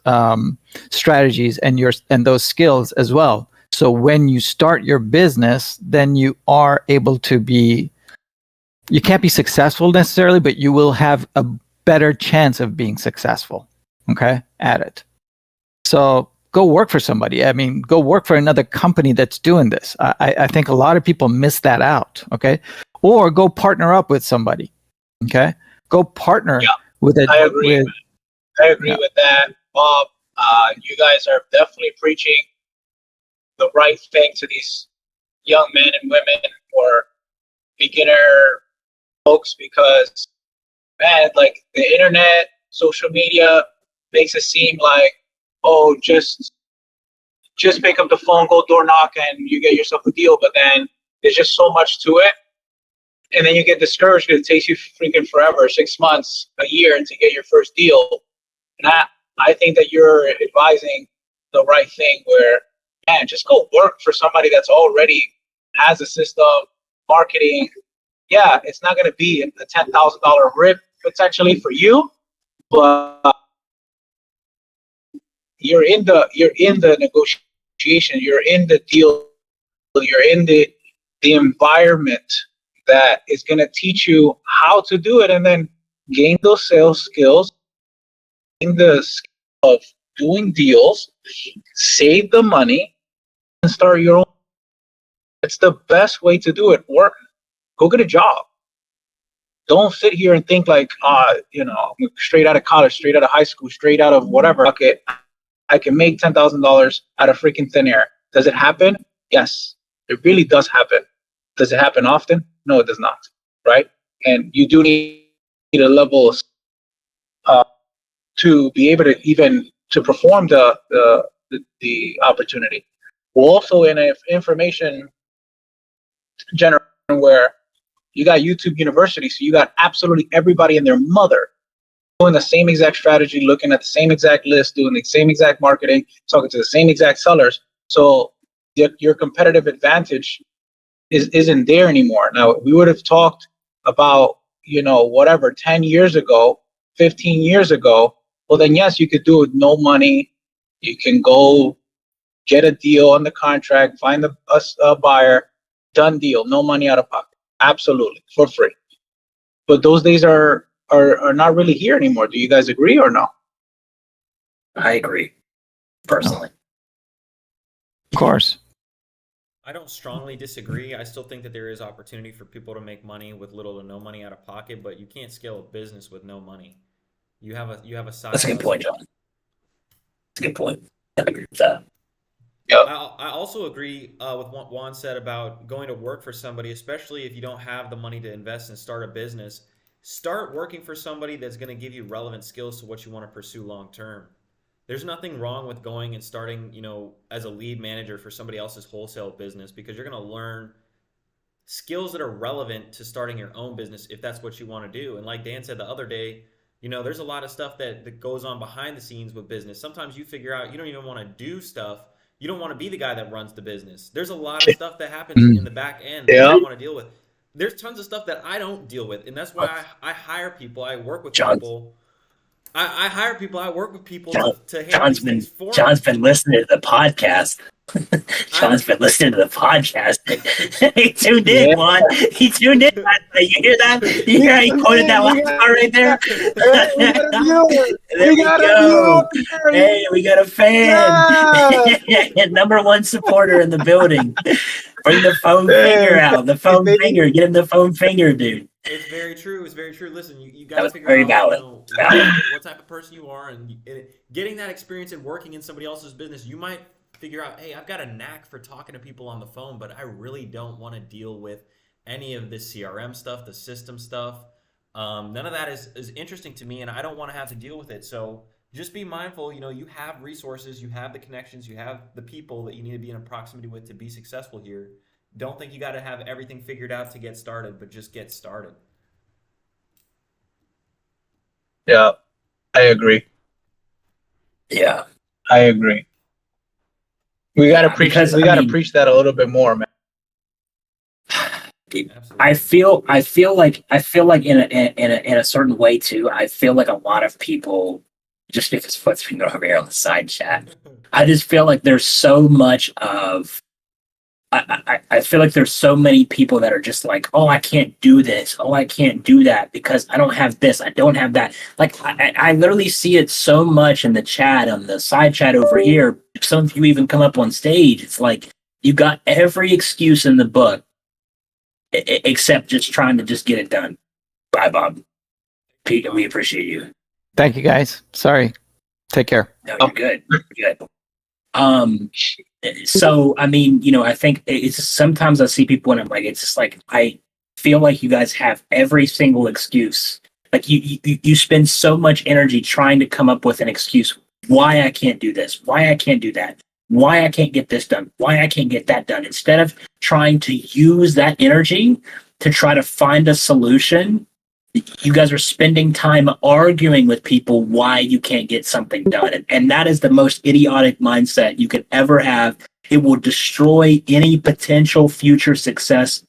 strategies and those skills as well. So when you start your business, then you are able to you can't be successful necessarily, but you will have a better chance of being successful, okay, at it. So go work for somebody. I mean, go work for another company that's doing this. I think a lot of people miss that out, okay? Or go partner up with somebody, okay? Go partner with it. I agree. I agree with that, Bob. You guys are definitely preaching the right thing to these young men and women or beginner folks because, man, like the internet, social media makes it seem like, oh, just pick up the phone, go door knock, and you get yourself a deal. But then there's just so much to it. And then you get discouraged because it takes you freaking forever, 6 months, a year to get your first deal. And I think that you're advising the right thing where, man, just go work for somebody that's already has a system, marketing. Yeah, it's not going to be a $10,000 rip potentially for you, but you're in the negotiation, you're in the deal, you're in the environment that is going to teach you how to do it, and then gain those sales skills, in the skill of doing deals, save the money, and start your own. It's the best way to do it. Work, go get a job. Don't sit here and think like, straight out of college, straight out of high school, straight out of whatever. Okay, I can make $10,000 out of freaking thin air. Does it happen? Yes, it really does happen. Does it happen often? No, it does not. Right? And you do need a level to be able to even to perform the opportunity. We're also in an information generation where you got YouTube University, so you got absolutely everybody and their mother doing the same exact strategy, looking at the same exact list, doing the same exact marketing, talking to the same exact sellers. So your competitive advantage isn't there anymore. Now, we would have talked about, 10 years ago, 15 years ago, well, then yes, you could do it with no money. You can go get a deal on the contract, find a buyer, done deal, no money out of pocket. Absolutely, for free. But those days are not really here anymore. Do you guys agree or no? I agree, personally. Of course. I don't strongly disagree. I still think that there is opportunity for people to make money with little to no money out of pocket, but you can't scale a business with no money. You have a side. That's a good point, John. That's a good point. I agree with that. Yep. I also agree with what Juan said about going to work for somebody, especially if you don't have the money to invest and start a business. Start working for somebody that's going to give you relevant skills to what you want to pursue long term. there's nothing wrong with going and starting, as a lead manager for somebody else's wholesale business, because you're going to learn skills that are relevant to starting your own business if that's what you want to do. And like Dan said the other day, there's a lot of stuff that goes on behind the scenes with business. Sometimes you figure out you don't even want to do stuff. You don't want to be the guy that runs the business. There's a lot of stuff that happens in the back end that you don't want to deal with. There's tons of stuff that I don't deal with, and that's why I hire people. I work with people. I hire people. I work with people to handle these things for me. John's been listening to the podcast. John's been listening to the podcast. He tuned in, Juan. He tuned in. You hear that? You hear how he quoted that last part right there? There we go. Hey, we got a fan. Yeah. Number one supporter in the building. Bring the foam finger out. The foam finger. Get him the foam finger, dude. It's very true. It's very true. Listen, you got to figure out what type of person you are, and getting that experience and working in somebody else's business, you might figure out, hey, I've got a knack for talking to people on the phone, but I really don't want to deal with any of this CRM stuff, the system stuff. None of that is interesting to me, and I don't want to have to deal with it. So just be mindful. You have resources, you have the connections, you have the people that you need to be in proximity with to be successful here. Don't think you got to have everything figured out to get started, but just get started. Yeah, I agree. Yeah, I agree. We gotta preach. We gotta preach that a little bit more, man. I feel like in a certain way too. I feel like a lot of people, just because Foot's been over here on the side chat, I just feel like there's so much of. I feel like there's so many people that are just like, oh, I can't do this. Oh, I can't do that because I don't have this. I don't have that. Like, I literally see it so much in the chat, on the side chat over here. Some of you even come up on stage. It's like you got every excuse in the book except just trying to just get it done. Bye, Bob. Pete, we appreciate you. Thank you, guys. Sorry. Take care. No, you're good. You're good. So, I mean, I think it's sometimes I see people and I'm like, it's just like, I feel like you guys have every single excuse. Like you spend so much energy trying to come up with an excuse why I can't do this, why I can't do that, why I can't get this done, why I can't get that done, instead of trying to use that energy to try to find a solution. You guys are spending time arguing with people why you can't get something done. And that is the most idiotic mindset you could ever have. It will destroy any potential future success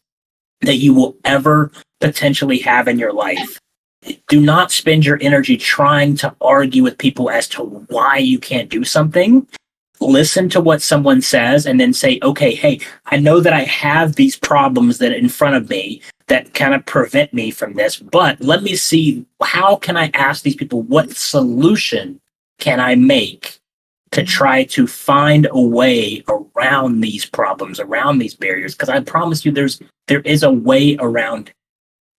that you will ever potentially have in your life. Do not spend your energy trying to argue with people as to why you can't do something. Listen to what someone says and then say, okay, hey, I know that I have these problems that are in front of me that kind of prevent me from this, but let me see, how can I ask these people, what solution can I make to try to find a way around these problems, around these barriers? Because I promise you there is a way around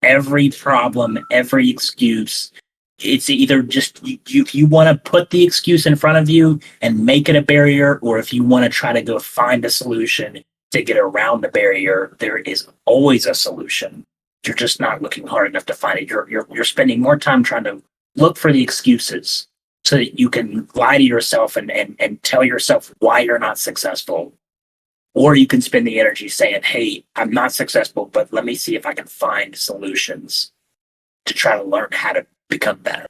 every problem, every excuse. It's either just if you want to put the excuse in front of you and make it a barrier, or if you want to try to go find a solution to get around the barrier, there is always a solution. You're just not looking hard enough to find it. You're spending more time trying to look for the excuses so that you can lie to yourself and tell yourself why you're not successful. Or you can spend the energy saying, hey, I'm not successful, but let me see if I can find solutions to try to learn how to become better.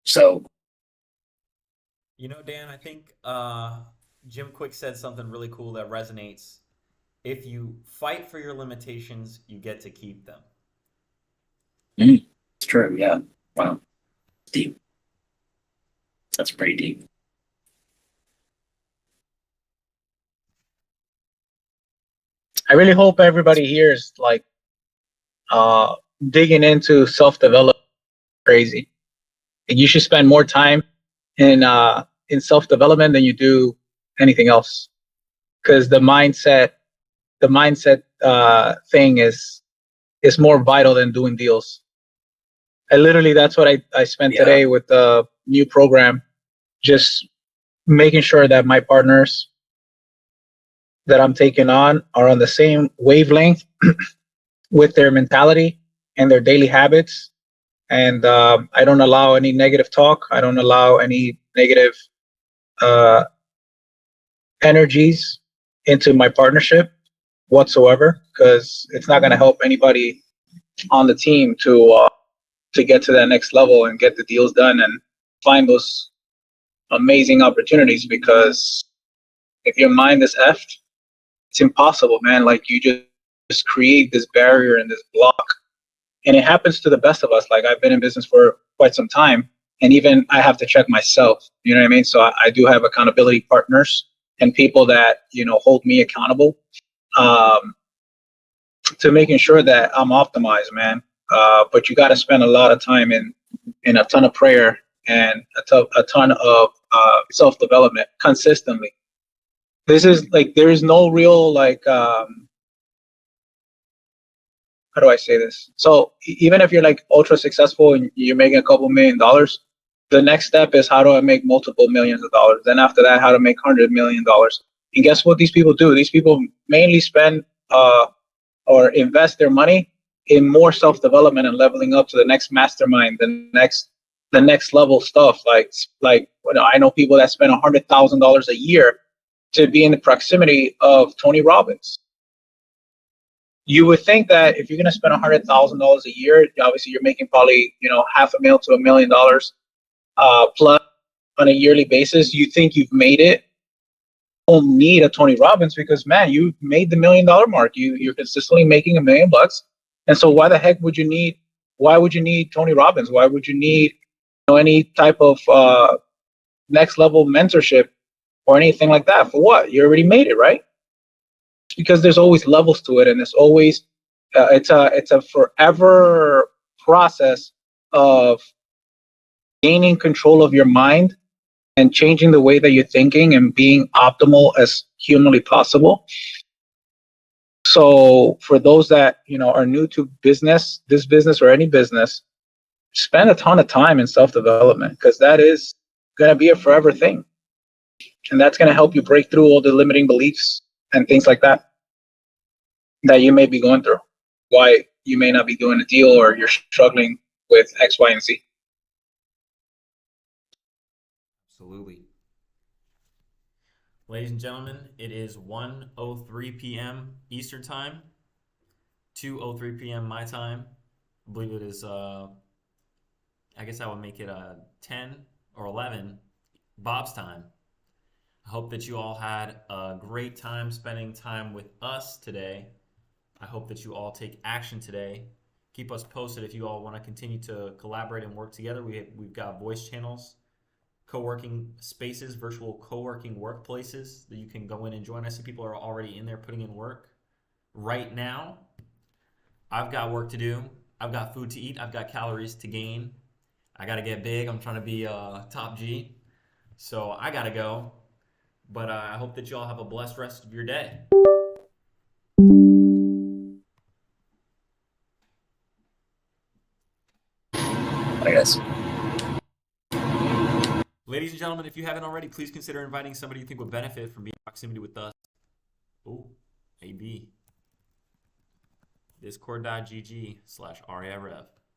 So, Dan, I think Jim Quick said something really cool that resonates. If you fight for your limitations, you get to keep them. It's true. Yeah. Wow. Deep. That's pretty deep. I really hope everybody here is like digging into self-development. Crazy. You should spend more time in self-development than you do anything else, because the mindset thing is more vital than doing deals. That's what I spent today with the new program, just making sure that my partners that I'm taking on are on the same wavelength with their mentality and their daily habits. And I don't allow any negative talk. I don't allow any negative energies into my partnership whatsoever, because it's not going to help anybody on the team to get to that next level and get the deals done and find those amazing opportunities. Because if your mind is effed, it's impossible, man. Like, you just create this barrier and this block, and it happens to the best of us. Like, I've been in business for quite some time, and even I have to check myself. You know what I mean? So I do have accountability partners and people that, you know, hold me accountable, to making sure that I'm optimized, man. But you got to spend a lot of time in a ton of prayer and a ton of self development consistently. This is like, there is no real, like, how do I say this? So even if you're like ultra successful and you're making a couple $1 million, the next step is, how do I make multiple millions of dollars? Then after that, how to make $100 million. And guess what these people do? These people mainly spend or invest their money in more self-development and leveling up to the next mastermind, the next level stuff. Like you know, I know people that spend $100,000 a year to be in the proximity of Tony Robbins. You would think that if you're going to spend $100,000 a year, obviously you're making probably, you know, $500,000 to $1 million plus on a yearly basis. You think you've made it. You don't need a Tony Robbins, because, man, you made the $1 million mark. You're consistently making $1 million bucks. And so why the heck would you need? Why would you need Tony Robbins? Why would you need, you know, any type of next level mentorship or anything like that? For what? You already made it, right? Because there's always levels to it, and there's always it's a forever process of gaining control of your mind and changing the way that you're thinking and being optimal as humanly possible. So for those that, you know, are new to business, this business or any business, spend a ton of time in self-development, because that is going to be a forever thing, and that's going to help you break through all the limiting beliefs and things like that you may be going through, why you may not be doing a deal, or you're struggling with X, Y, and Z. Absolutely. Ladies and gentlemen, it is 1:03 p.m. Eastern Time, 2:03 p.m. my time. I believe it is, I guess I would make it 10 or 11 Bob's time. I hope that you all had a great time spending time with us today. I hope that you all take action today. Keep us posted if you all want to continue to collaborate and work together. We've got voice channels, co-working spaces, virtual co-working workplaces that you can go in and join. I see people are already in there putting in work right now. I've got work to do. I've got food to eat. I've got calories to gain. I got to get big. I'm trying to be top G. So I got to go. But I hope that you all have a blessed rest of your day. I guess. Ladies and gentlemen, if you haven't already, please consider inviting somebody you think would benefit from being in proximity with us. Oh, AB. Discord.gg/REI Rev.